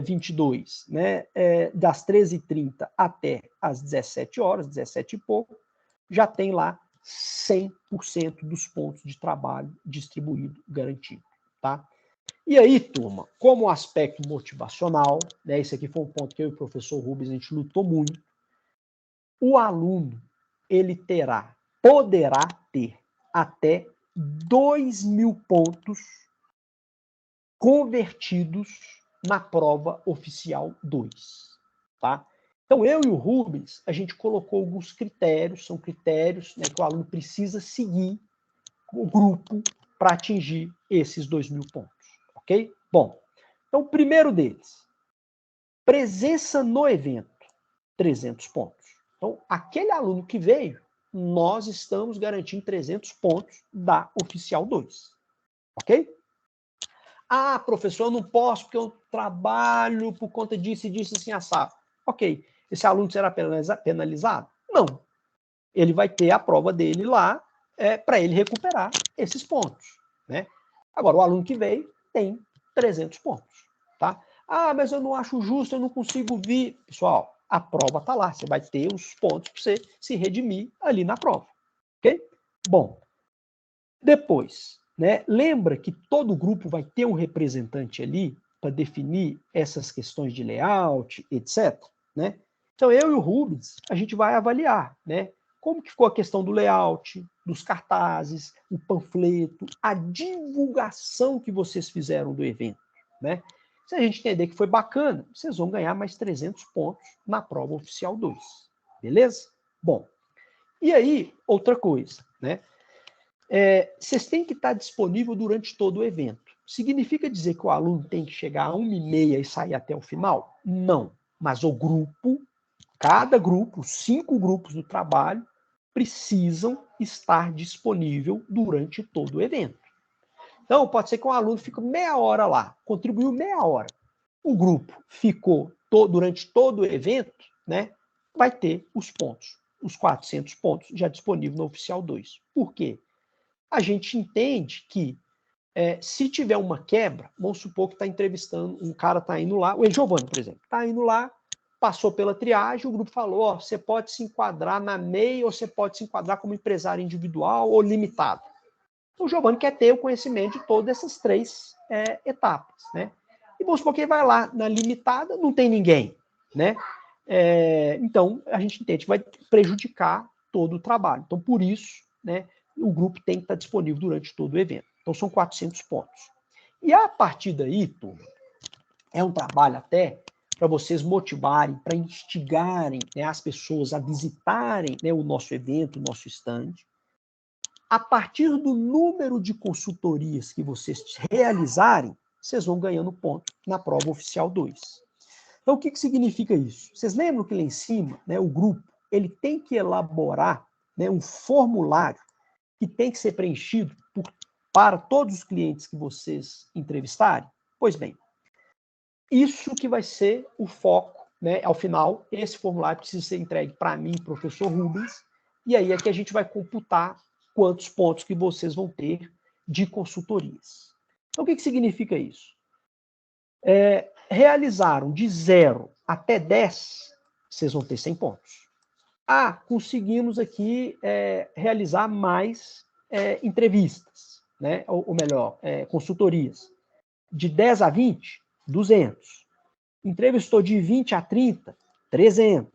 22, né, das 13h30 até as 17 horas, 17 e pouco, já tem lá 100% dos pontos de trabalho distribuído, garantido, tá? E aí, turma, como aspecto motivacional, né, esse aqui foi um ponto que eu e o professor Rubens, a gente lutou muito, o aluno, ele poderá ter até 2.000 pontos convertidos na prova oficial 2, tá? Então, eu e o Rubens, a gente colocou alguns critérios, são critérios, né, que o aluno precisa seguir o grupo para atingir esses 2.000 pontos, ok? Bom, então, o primeiro deles, presença no evento, 300 pontos. Então, aquele aluno que veio, nós estamos garantindo 300 pontos da oficial 2, ok? Ah, professor, eu não posso porque eu trabalho por conta disso e disso assim, assado. Ok. Esse aluno será penalizado? Não. Ele vai ter a prova dele lá para ele recuperar esses pontos, né? Agora, o aluno que veio tem 300 pontos, tá? Ah, mas eu não acho justo, eu não consigo vir. Pessoal, a prova está lá. Você vai ter os pontos para você se redimir ali na prova, ok? Bom, depois, né, lembra que todo grupo vai ter um representante ali para definir essas questões de layout, etc. Né? Então, eu e o Rubens, a gente vai avaliar, né, como que ficou a questão do layout, dos cartazes, o panfleto, a divulgação que vocês fizeram do evento. Né? Se a gente entender que foi bacana, vocês vão ganhar mais 300 pontos na prova oficial 2. Beleza? Bom, e aí, outra coisa, né? Vocês têm que estar disponível durante todo o evento. Significa dizer que o aluno tem que chegar a 1h30 e sair até o final? Não. Mas o grupo, cada grupo, 5 grupos do trabalho, precisam estar disponível durante todo o evento. Então, pode ser que um aluno fique meia hora lá, contribuiu meia hora. O grupo ficou durante todo o evento, né, vai ter os pontos, os 400 pontos já disponíveis no Oficial 2. Por quê? A gente entende que se tiver uma quebra, vamos supor que está entrevistando, um cara está indo lá, o Giovanni, por exemplo, está indo lá, passou pela triagem, o grupo falou, ó, você pode se enquadrar na MEI ou você pode se enquadrar como empresário individual ou limitado. Então, o Giovanni quer ter o conhecimento de todas essas 3 etapas, né? E vamos supor que ele vai lá na limitada, não tem ninguém, né? Então, a gente entende que vai prejudicar todo o trabalho. Então, por isso, né, o grupo tem que estar disponível durante todo o evento. Então, são 400 pontos. E a partir daí, turma, é um trabalho até para vocês motivarem, para instigarem, né, as pessoas a visitarem, né, o nosso evento, o nosso stand. A partir do número de consultorias que vocês realizarem, vocês vão ganhando ponto na prova oficial 2. Então, o que significa isso? Vocês lembram que lá em cima, né, o grupo, ele tem que elaborar, né, um formulário que tem que ser preenchido para todos os clientes que vocês entrevistarem? Pois bem, isso que vai ser o foco, né? Ao final, esse formulário precisa ser entregue para mim, professor Rubens, e aí é que a gente vai computar quantos pontos que vocês vão ter de consultorias. Então, o que significa isso? Realizaram de 0 até 10, vocês vão ter 100 pontos. Ah, conseguimos aqui realizar mais entrevistas, né? Ou melhor, consultorias. De 10 a 20, 200. Entrevistou de 20 a 30, 300.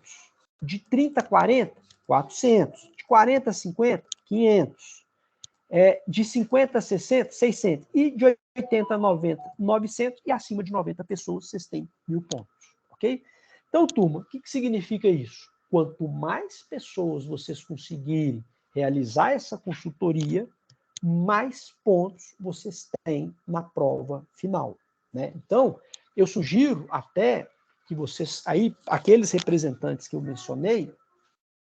De 30 a 40, 400. De 40 a 50, 500. De 50 a 60, 600. E de 80 a 90, 900. E acima de 90 pessoas, vocês têm 1.000 pontos. Ok? Então, turma, o que significa isso? Quanto mais pessoas vocês conseguirem realizar essa consultoria, mais pontos vocês têm na prova final, né? Então, eu sugiro até que vocês, aí, aqueles representantes que eu mencionei,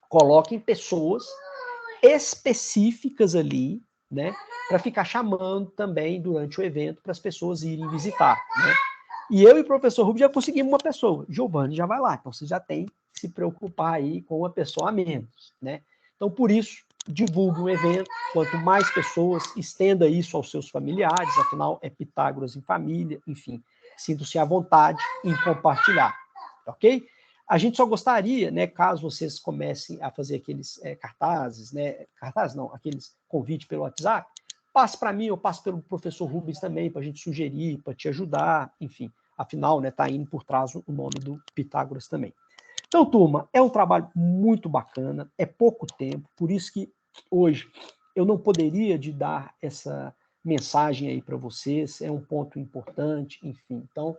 coloquem pessoas específicas ali, né, para ficar chamando também durante o evento para as pessoas irem visitar, né? E eu e o professor Rubens já conseguimos uma pessoa. Giovanni já vai lá, então você já tem que se preocupar aí com uma pessoa a menos, né? Então, por isso, divulgue o evento, quanto mais pessoas, estenda isso aos seus familiares, afinal, é Pitágoras em família, enfim, sintam-se à vontade em compartilhar, ok? A gente só gostaria, né, caso vocês comecem a fazer aqueles cartazes, né, cartazes não, aqueles convites pelo WhatsApp, passe para mim, eu passo pelo professor Rubens também, para a gente sugerir, para te ajudar, enfim, afinal, né, tá indo por trás o nome do Pitágoras também. Então, turma, é um trabalho muito bacana, é pouco tempo, por isso que hoje eu não poderia de dar essa mensagem aí para vocês, é um ponto importante, enfim. Então,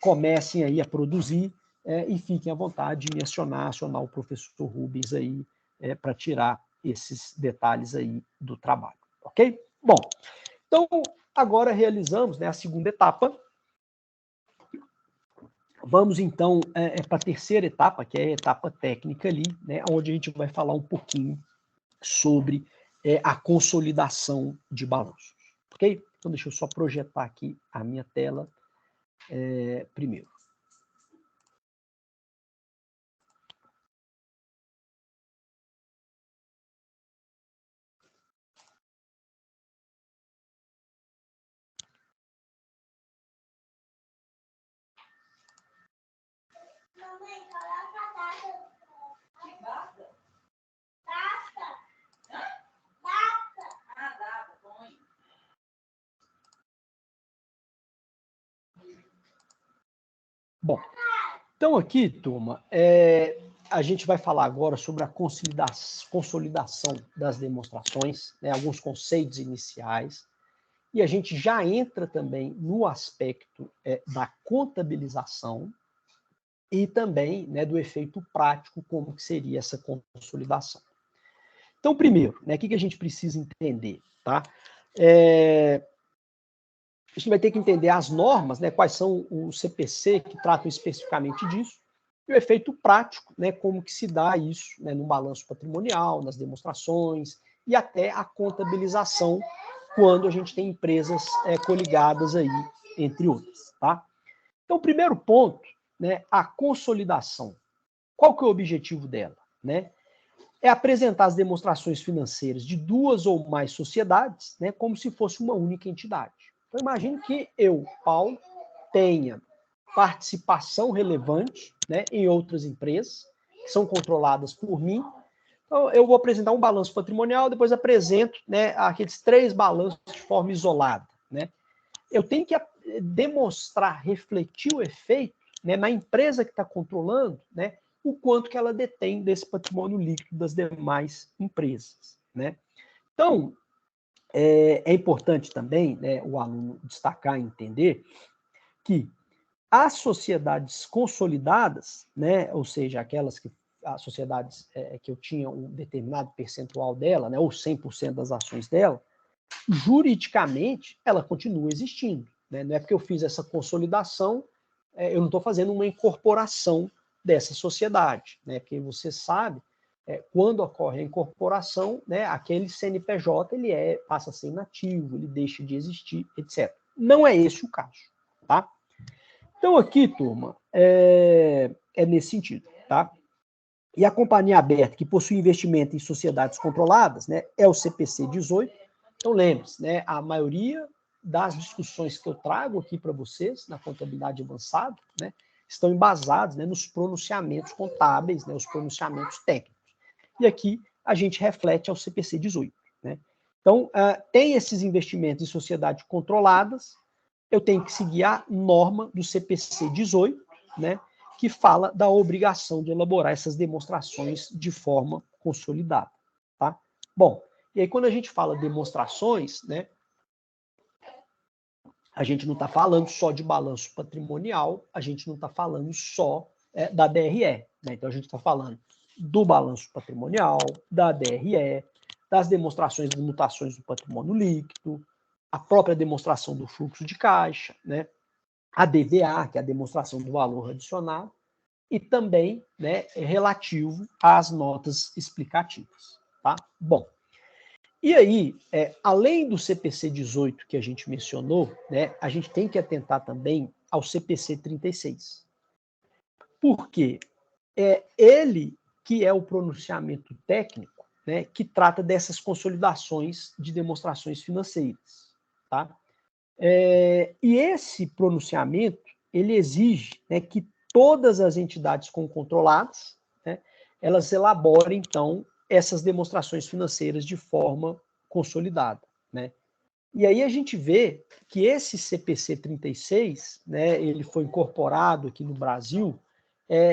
comecem aí a produzir e fiquem à vontade de acionar o professor Rubens aí para tirar esses detalhes aí do trabalho, ok? Bom, então agora realizamos, né, a segunda etapa. Vamos, então, para a terceira etapa, que é a etapa técnica ali, né, onde a gente vai falar um pouquinho sobre a consolidação de balanços. Ok? Então, deixa eu só projetar aqui a minha tela primeiro. Bom, então aqui, turma, a gente vai falar agora sobre a consolidação das demonstrações, né, alguns conceitos iniciais, e a gente já entra também no aspecto da contabilização e também, né, do efeito prático, como que seria essa consolidação. Então, primeiro, né, o que a gente precisa entender, tá? A gente vai ter que entender as normas, né, quais são os CPC que tratam especificamente disso, e o efeito prático, né, como que se dá isso, né, no balanço patrimonial, nas demonstrações e até a contabilização quando a gente tem empresas coligadas aí, entre outras, tá? Então, o primeiro ponto, né, a consolidação. Qual que é o objetivo dela, né? É apresentar as demonstrações financeiras de duas ou mais sociedades, né, como se fosse uma única entidade. Então, imagine que eu, Paulo, tenha participação relevante, né, em outras empresas, que são controladas por mim. Então, eu vou apresentar um balanço patrimonial, depois apresento, né, aqueles 3 balanços de forma isolada, né? Eu tenho que demonstrar, refletir o efeito, né, na empresa que está controlando, né, o quanto que ela detém desse patrimônio líquido das demais empresas, né? Então, é importante também, né, o aluno destacar e entender que as sociedades consolidadas, né, ou seja, aquelas que as sociedades que eu tinha um determinado percentual dela, né, ou 100% das ações dela, juridicamente ela continua existindo, né? Não é porque eu fiz essa consolidação, eu não estou fazendo uma incorporação dessa sociedade, né? Porque você sabe, quando ocorre a incorporação, né, aquele CNPJ ele passa a ser inativo, ele deixa de existir, etc. Não é esse o caso, tá? Então aqui, turma, é nesse sentido, tá? E a companhia aberta que possui investimento em sociedades controladas, né, é o CPC 18. Então lembre-se, né, a maioria das discussões que eu trago aqui para vocês na contabilidade avançada, né, estão embasadas, né, nos pronunciamentos contábeis, né, os pronunciamentos técnicos. E aqui a gente reflete ao CPC 18, né? Então, tem esses investimentos em sociedades controladas, eu tenho que seguir a norma do CPC 18, né, que fala da obrigação de elaborar essas demonstrações de forma consolidada. Tá? Bom, e aí quando a gente fala demonstrações, né, a gente não está falando só de balanço patrimonial, a gente não está falando só da DRE. Né? Então, a gente está falando do balanço patrimonial, da DRE, das demonstrações de mutações do patrimônio líquido, a própria demonstração do fluxo de caixa, né? A DVA, que é a demonstração do valor adicionado, e também, né, relativo às notas explicativas. Tá? Bom, e aí, além do CPC 18 que a gente mencionou, né, a gente tem que atentar também ao CPC 36. Por quê? Ele que é o pronunciamento técnico, né, que trata dessas consolidações de demonstrações financeiras. Tá? E esse pronunciamento, ele exige, né, que todas as entidades com controlados, né, elas elaborem, então, essas demonstrações financeiras de forma consolidada. Né? E aí a gente vê que esse CPC 36, né, ele foi incorporado aqui no Brasil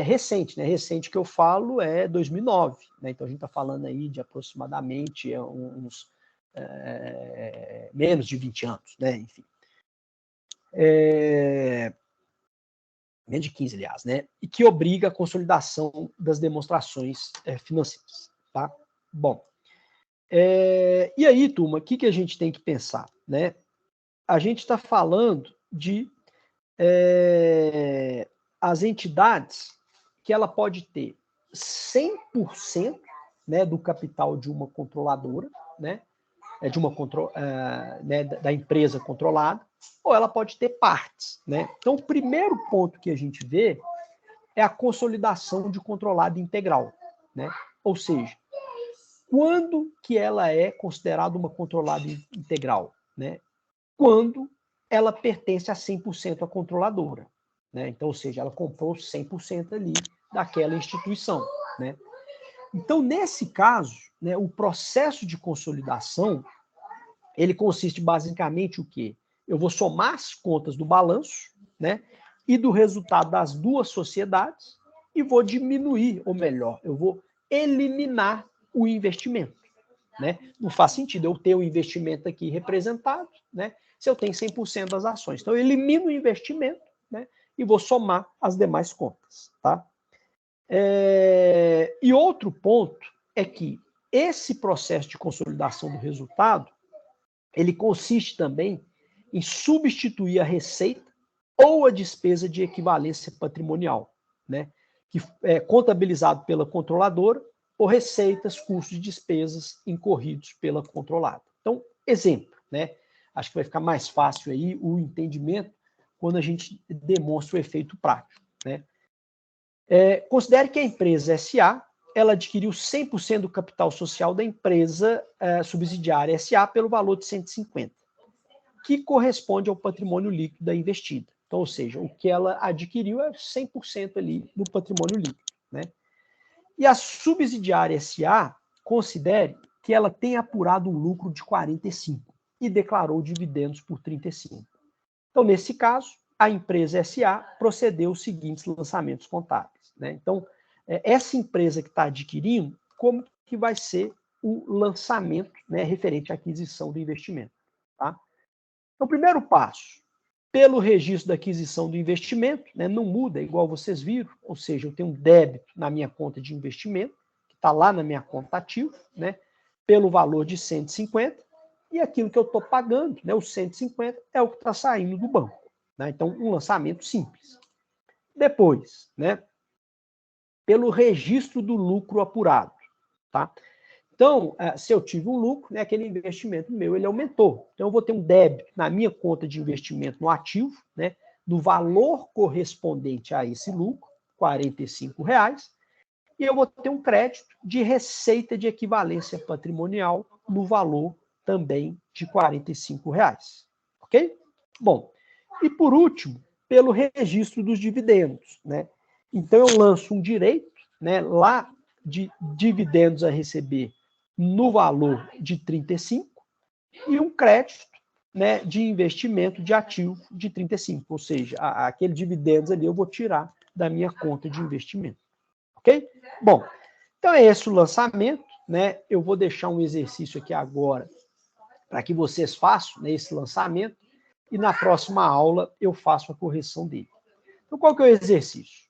recente, né? Recente que eu falo é 2009, né? Então a gente está falando aí de aproximadamente uns menos de 20 anos, né? Enfim. Menos de 15, aliás, né? E que obriga a consolidação das demonstrações financeiras, tá? Bom, e aí, turma, o que a gente tem que pensar, né? A gente está falando de as entidades que ela pode ter 100%, né, do capital de uma controladora, né, de uma né, da empresa controlada, ou ela pode ter partes. Né? Então, o primeiro ponto que a gente vê é a consolidação de controlado integral. Né? Ou seja, quando que ela é considerada uma controlada integral? Né? Quando ela pertence a 100% à controladora. Né? Então, ou seja, ela comprou 100% ali daquela instituição. Né? Então, nesse caso, né, o processo de consolidação, ele consiste basicamente o quê? Eu vou somar as contas do balanço, né, e do resultado das duas sociedades e vou diminuir, ou melhor, eu vou eliminar o investimento. Né? Não faz sentido eu ter o investimento aqui representado, né, se eu tenho 100% das ações. Então, eu elimino o investimento, né, e vou somar as demais contas. Tá? E outro ponto é que esse processo de consolidação do resultado, ele consiste também em substituir a receita ou a despesa de equivalência patrimonial, né, que é contabilizado pela controladora, ou receitas, custos e despesas incorridos pela controlada. Então, exemplo, né? Acho que vai ficar mais fácil aí o entendimento quando a gente demonstra o efeito prático, né? Considere que a empresa SA, ela adquiriu 100% do capital social da empresa subsidiária SA pelo valor de 150, que corresponde ao patrimônio líquido da investida. Então, ou seja, o que ela adquiriu é 100% ali do patrimônio líquido, né? E a subsidiária SA, considere que ela tem apurado um lucro de 45 e declarou dividendos por 35. Então, nesse caso, a empresa SA procedeu os seguintes lançamentos contábeis. Né? Então, essa empresa que está adquirindo, como que vai ser o lançamento, né, referente à aquisição do investimento? Tá? Então, primeiro passo, pelo registro da aquisição do investimento, né, não muda, é igual vocês viram, ou seja, eu tenho um débito na minha conta de investimento, que está lá na minha conta ativo, né, pelo valor de 150, e aquilo que eu estou pagando, né, os 150, é o que está saindo do banco. Né? Então, um lançamento simples. Depois, né, pelo registro do lucro apurado. Tá? Então, se eu tive um lucro, né, aquele investimento meu ele aumentou. Então, eu vou ter um débito na minha conta de investimento no ativo, né, do valor correspondente a esse lucro, R$ 45,00, e eu vou ter um crédito de receita de equivalência patrimonial no valor também de R$ 45,00. Ok? Bom, e por último, pelo registro dos dividendos. Né? Então, eu lanço um direito, né, lá de dividendos a receber no valor de 35 e um crédito, né, de investimento de ativo de 35, ou seja, aquele dividendos ali eu vou tirar da minha conta de investimento. Ok? Bom, então é esse o lançamento, né? Eu vou deixar um exercício aqui agora para que vocês façam, né, esse lançamento e na próxima aula eu faço a correção dele. Então, qual que é o exercício?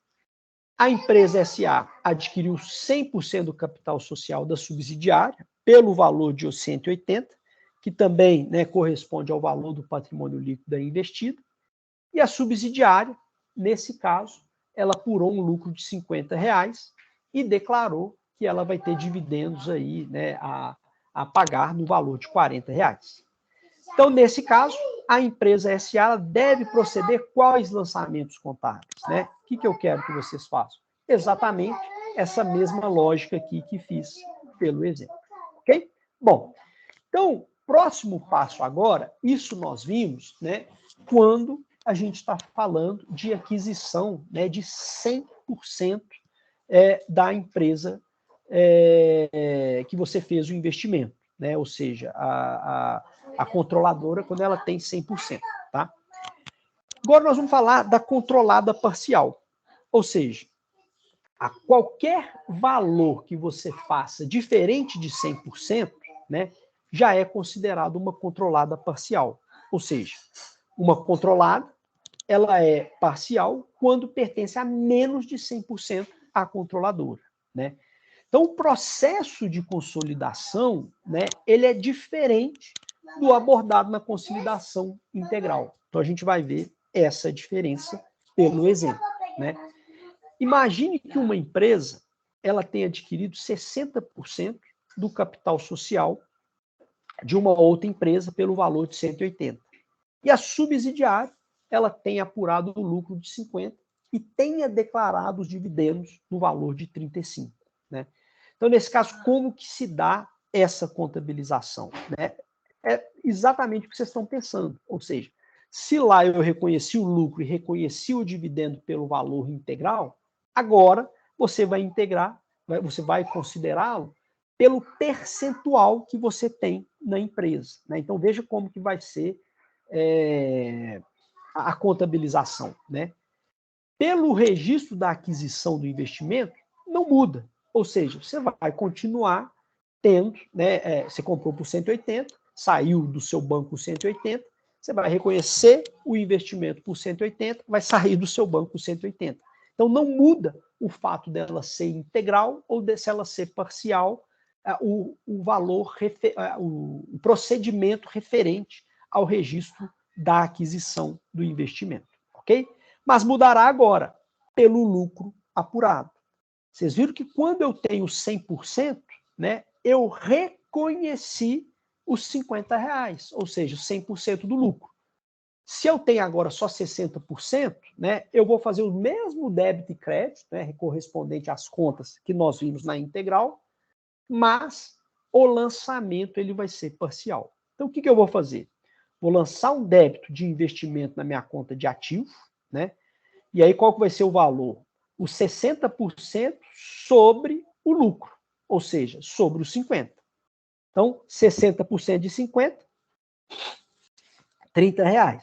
A empresa SA adquiriu 100% do capital social da subsidiária pelo valor de 180, que também, né, corresponde ao valor do patrimônio líquido investido, e a subsidiária, nesse caso, ela apurou um lucro de R$50 e declarou que ela vai ter dividendos aí, né, a pagar no valor de R$40. Então, nesse caso, a empresa SA deve proceder quais lançamentos contábeis, né? O que eu quero que vocês façam? Exatamente essa mesma lógica aqui que fiz pelo exemplo, ok? Bom, então, próximo passo agora, isso nós vimos, né, quando a gente está falando de aquisição, né, de 100% da empresa que você fez o investimento, né? Ou seja, a controladora quando ela tem 100%, tá? Agora nós vamos falar da controlada parcial, ou seja, a qualquer valor que você faça diferente de 100%, né, já é considerado uma controlada parcial. Ou seja, uma controlada, ela é parcial quando pertence a menos de 100% à controladora, né? Então, o processo de consolidação, né, ele é diferente do abordado na consolidação integral. Então, a gente vai ver essa diferença pelo exemplo, né? Imagine que uma empresa ela tenha adquirido 60% do capital social de uma outra empresa pelo valor de 180. E a subsidiária ela tenha apurado o lucro de 50 e tenha declarado os dividendos no valor de 35, né? Então, nesse caso, como que se dá essa contabilização, né? É exatamente o que vocês estão pensando. Ou seja, se lá eu reconheci o lucro e reconheci o dividendo pelo valor integral, agora você vai integrar, você vai considerá-lo pelo percentual que você tem na empresa, né? Então, veja como que vai ser a contabilização, né? Pelo registro da aquisição do investimento, não muda. Ou seja, você vai continuar tendo, né? Você comprou por 180, saiu do seu banco por 180, você vai reconhecer o investimento por 180, vai sair do seu banco por 180. Então, não muda o fato dela ser integral ou se ela ser parcial, o valor, o procedimento referente ao registro da aquisição do investimento, ok? Mas mudará agora pelo lucro apurado. Vocês viram que quando eu tenho 100%, né, eu reconheci os R$50, ou seja, 100% do lucro. Se eu tenho agora só 60%, né, eu vou fazer o mesmo débito e crédito, né, correspondente às contas que nós vimos na integral, mas o lançamento ele vai ser parcial. Então, o que eu vou fazer? Vou lançar um débito de investimento na minha conta de ativo, né? E aí qual que vai ser o valor? Os 60% sobre o lucro, ou seja, sobre os 50%. Então, 60% de 50, R$30.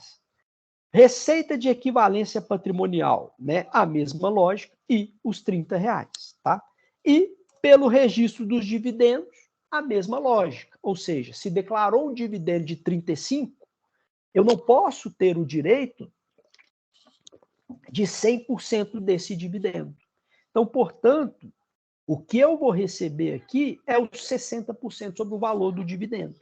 Receita de equivalência patrimonial, né? A mesma lógica, e os R$30, tá? E pelo registro dos dividendos, a mesma lógica. Ou seja, se declarou um dividendo de 35, eu não posso ter o direito de 100% desse dividendo. Então, portanto, o que eu vou receber aqui é os 60% sobre o valor do dividendo.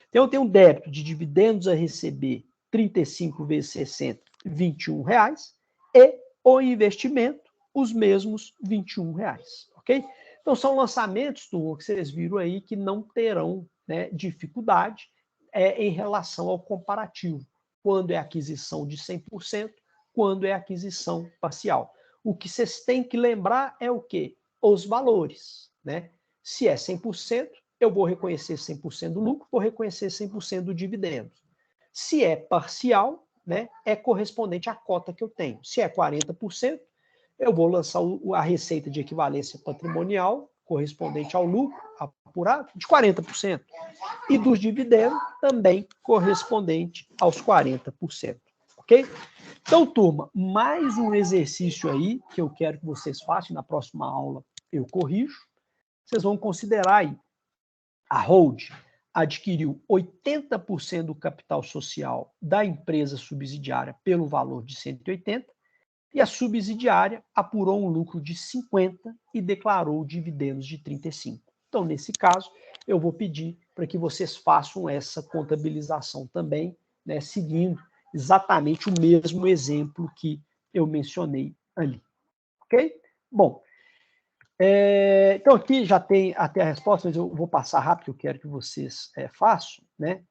Então, eu tenho um débito de dividendos a receber, 35 vezes 60, R$21, e o investimento, os mesmos R$21, ok? Então, são lançamentos, turma, que vocês viram aí que não terão, né, dificuldade em relação ao comparativo, quando é aquisição de 100%, quando é aquisição parcial. O que vocês têm que lembrar é o quê? Os valores, né? Se é 100%, eu vou reconhecer 100% do lucro, vou reconhecer 100% do dividendo. Se é parcial, né, é correspondente à cota que eu tenho. Se é 40%, eu vou lançar a receita de equivalência patrimonial, correspondente ao lucro apurado, de 40%. E dos dividendos, também correspondente aos 40%. Ok? Então, turma, mais um exercício aí que eu quero que vocês façam. Na próxima aula eu corrijo. Vocês vão considerar aí, a Hold adquiriu 80% do capital social da empresa subsidiária pelo valor de 180 e a subsidiária apurou um lucro de 50 e declarou dividendos de 35. Então, nesse caso, eu vou pedir para que vocês façam essa contabilização também, né, seguindo exatamente o mesmo exemplo que eu mencionei ali. Ok? Bom, então aqui já tem até a resposta, mas eu vou passar rápido, eu quero que vocês façam, né?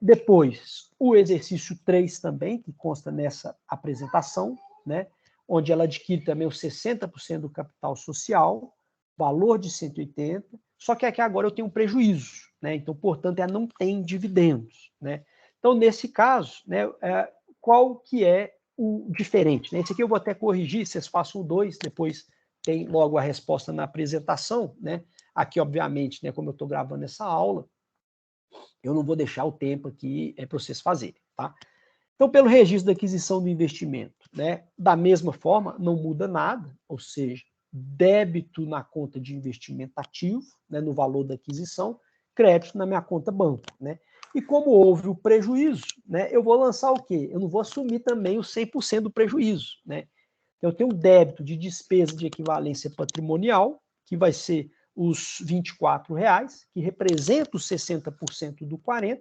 Depois, o exercício 3 também, que consta nessa apresentação, né? Onde ela adquire também os 60% do capital social, valor de 180, só que aqui agora eu tenho um prejuízo, né? Então, portanto, ela não tem dividendos, né? Então, nesse caso, né, qual que é o diferente? Né? Esse aqui eu vou até corrigir, vocês façam o 2, depois tem logo a resposta na apresentação, né? Aqui, obviamente, né, como eu estou gravando essa aula, eu não vou deixar o tempo aqui para vocês fazerem, tá? Então, pelo registro da aquisição do investimento, né, da mesma forma, não muda nada, ou seja, débito na conta de investimento ativo, né, no valor da aquisição, crédito na minha conta banco, né? E como houve o prejuízo, né, eu vou lançar o quê? Eu não vou assumir também o 100% do prejuízo, né? Eu tenho um débito de despesa de equivalência patrimonial, que vai ser os R$24, que representa os 60% do 40%,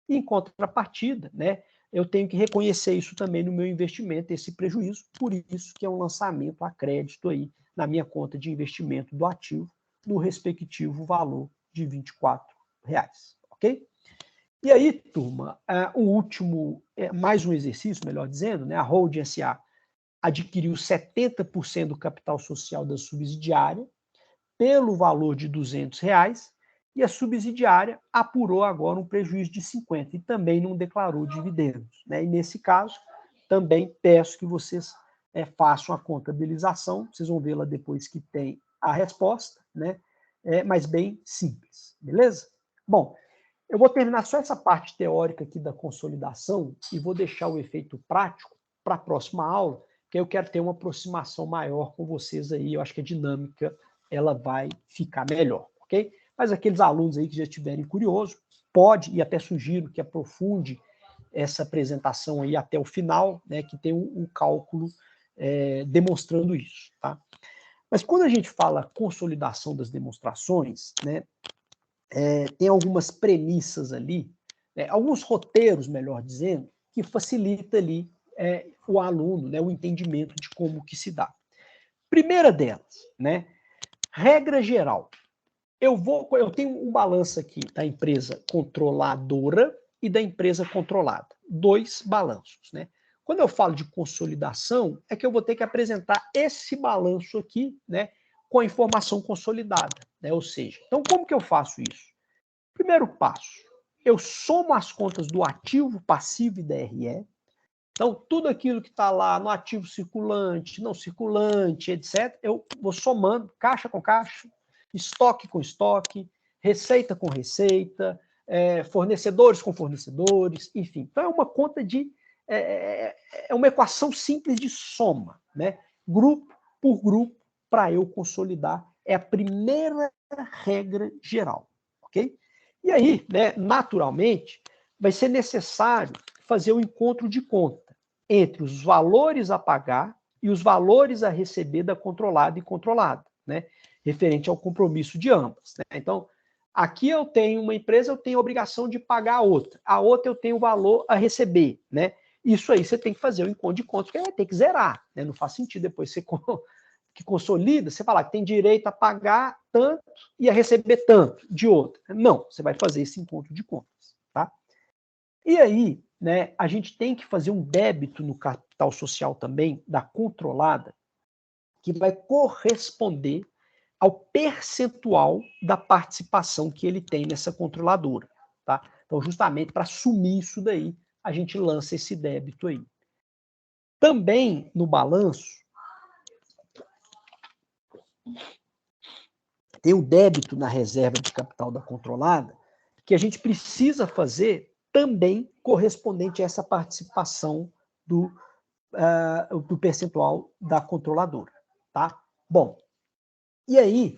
e em contrapartida, né, eu tenho que reconhecer isso também no meu investimento, esse prejuízo, por isso que é um lançamento a crédito aí na minha conta de investimento do ativo, no respectivo valor de R$24, ok? E aí, turma, o último, mais um exercício, melhor dizendo, né, a Hold S.A. adquiriu 70% do capital social da subsidiária pelo valor de R$200 e a subsidiária apurou agora um prejuízo de 50 e também não declarou dividendos, né? E nesse caso, também peço que vocês façam a contabilização, vocês vão ver lá depois que tem a resposta, né? Mas bem simples, beleza? Bom, eu vou terminar só essa parte teórica aqui da consolidação e vou deixar o efeito prático para a próxima aula, que eu quero ter uma aproximação maior com vocês aí, eu acho que a dinâmica ela vai ficar melhor, ok? Mas aqueles alunos aí que já estiverem curiosos, pode, e até sugiro que aprofunde essa apresentação aí até o final, né, que tem um cálculo demonstrando isso, tá? Mas quando a gente fala consolidação das demonstrações, né, tem algumas premissas ali, alguns roteiros, melhor dizendo, que facilita ali o aluno, né, o entendimento de como que se dá. Primeira delas, né, regra geral. Eu tenho um balanço aqui da empresa controladora e da empresa controlada. 2 balanços, né? Quando eu falo de consolidação, é que eu vou ter que apresentar esse balanço aqui, né, com a informação consolidada, né? Ou seja, então como que eu faço isso? Primeiro passo, eu somo as contas do ativo, passivo e DRE. Então, tudo aquilo que está lá no ativo circulante, não circulante, etc., eu vou somando caixa com caixa, estoque com estoque, receita com receita, fornecedores com fornecedores, enfim. Então, é uma conta de... é uma equação simples de soma, né? Grupo por grupo, para eu consolidar. É a primeira regra geral, ok? E aí, né, naturalmente, vai ser necessário fazer o encontro de conta entre os valores a pagar e os valores a receber da controlada e controlada, né? Referente ao compromisso de ambas, né? Então, aqui eu tenho uma empresa, eu tenho a obrigação de pagar a outra eu tenho o valor a receber, né? Isso aí você tem que fazer o encontro de contas, porque vai ter que zerar, né? Não faz sentido depois você que consolida, você falar que tem direito a pagar tanto e a receber tanto de outra. Não, você vai fazer esse encontro de contas, tá? E aí, né, a gente tem que fazer um débito no capital social também da controlada, que vai corresponder ao percentual da participação que ele tem nessa controladora, tá? Então, justamente para assumir isso daí, a gente lança esse débito aí. Também no balanço, tem o débito na reserva de capital da controlada, que a gente precisa fazer também correspondente a essa participação do percentual da controladora, tá? Bom, e aí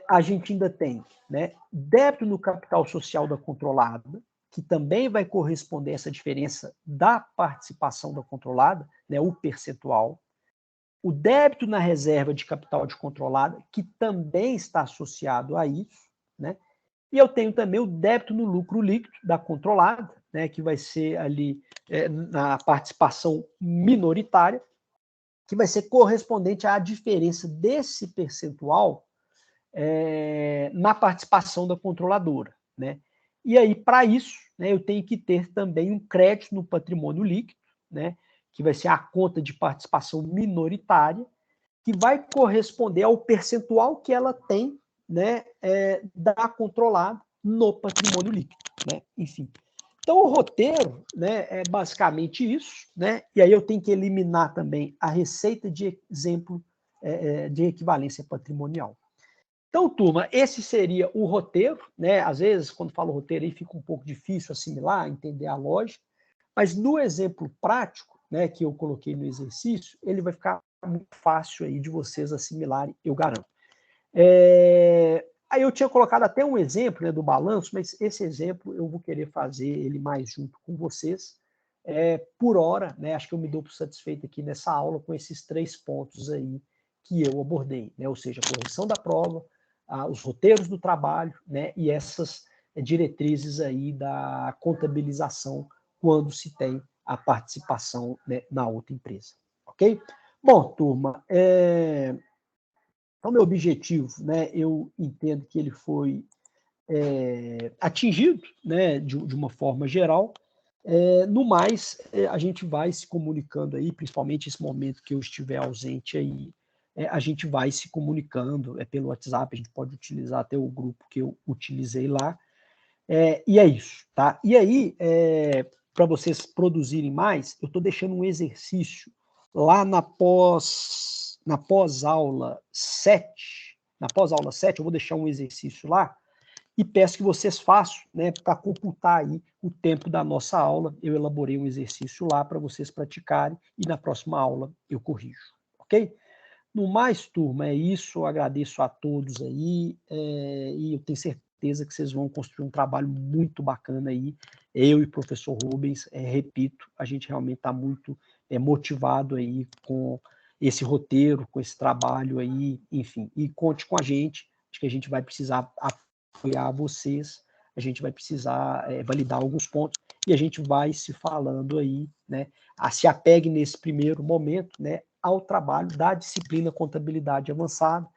a gente ainda tem, né, débito no capital social da controlada, que também vai corresponder a essa diferença da participação da controlada, né, o percentual. O débito na reserva de capital de controlada, que também está associado a isso, né? E eu tenho também o débito no lucro líquido da controlada, né, que vai ser ali na participação minoritária, que vai ser correspondente à diferença desse percentual na participação da controladora, né? E aí, para isso, né, eu tenho que ter também um crédito no patrimônio líquido, né, que vai ser a conta de participação minoritária, que vai corresponder ao percentual que ela tem, né, da controlada no patrimônio líquido, né? Enfim. Então, o roteiro, né, é basicamente isso, né? E aí eu tenho que eliminar também a receita de exemplo de equivalência patrimonial. Então, turma, esse seria o roteiro, né? Às vezes, quando falo roteiro, aí fica um pouco difícil assimilar, entender a lógica, mas no exemplo prático, né, que eu coloquei no exercício, ele vai ficar muito fácil aí de vocês assimilarem, eu garanto. Aí eu tinha colocado até um exemplo, né, do balanço, mas esse exemplo eu vou querer fazer ele mais junto com vocês, por hora, né? Acho que eu me dou por satisfeito aqui nessa aula com esses 3 pontos aí que eu abordei, né? Ou seja, a correção da prova, os roteiros do trabalho, né? E essas diretrizes aí da contabilização quando se tem a participação, né, na outra empresa, ok? Bom, turma, então meu objetivo, né? Eu entendo que ele foi atingido, né? De uma forma geral. No mais, a gente vai se comunicando aí, principalmente esse momento que eu estiver ausente aí, a gente vai se comunicando pelo WhatsApp, a gente pode utilizar até o grupo que eu utilizei lá, e é isso, tá? E aí, para vocês produzirem mais, eu estou deixando um exercício lá na pós-aula 7, eu vou deixar um exercício lá, e peço que vocês façam, né, para computar aí o tempo da nossa aula. Eu elaborei um exercício lá para vocês praticarem e na próxima aula eu corrijo, ok? No mais, turma, é isso. Eu agradeço a todos aí e eu tenho certeza que vocês vão construir um trabalho muito bacana aí. Eu e o professor Rubens, repito, a gente realmente está muito motivado aí com esse roteiro, com esse trabalho aí, enfim. E conte com a gente, acho que a gente vai precisar apoiar vocês, a gente vai precisar validar alguns pontos e a gente vai se falando aí, né? Se apegue nesse primeiro momento, né, ao trabalho da disciplina Contabilidade Avançada.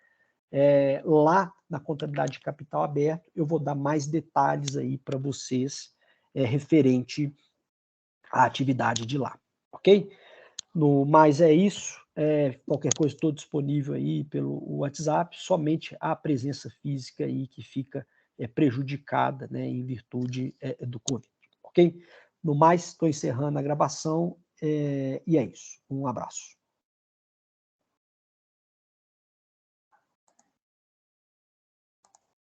Lá na Contabilidade de Capital Aberto, eu vou dar mais detalhes aí para vocês referente à atividade de lá, ok? No mais é isso. Qualquer coisa estou disponível aí pelo WhatsApp, somente a presença física aí que fica prejudicada, né, em virtude do Covid, ok? No mais, estou encerrando a gravação e é isso. Um abraço.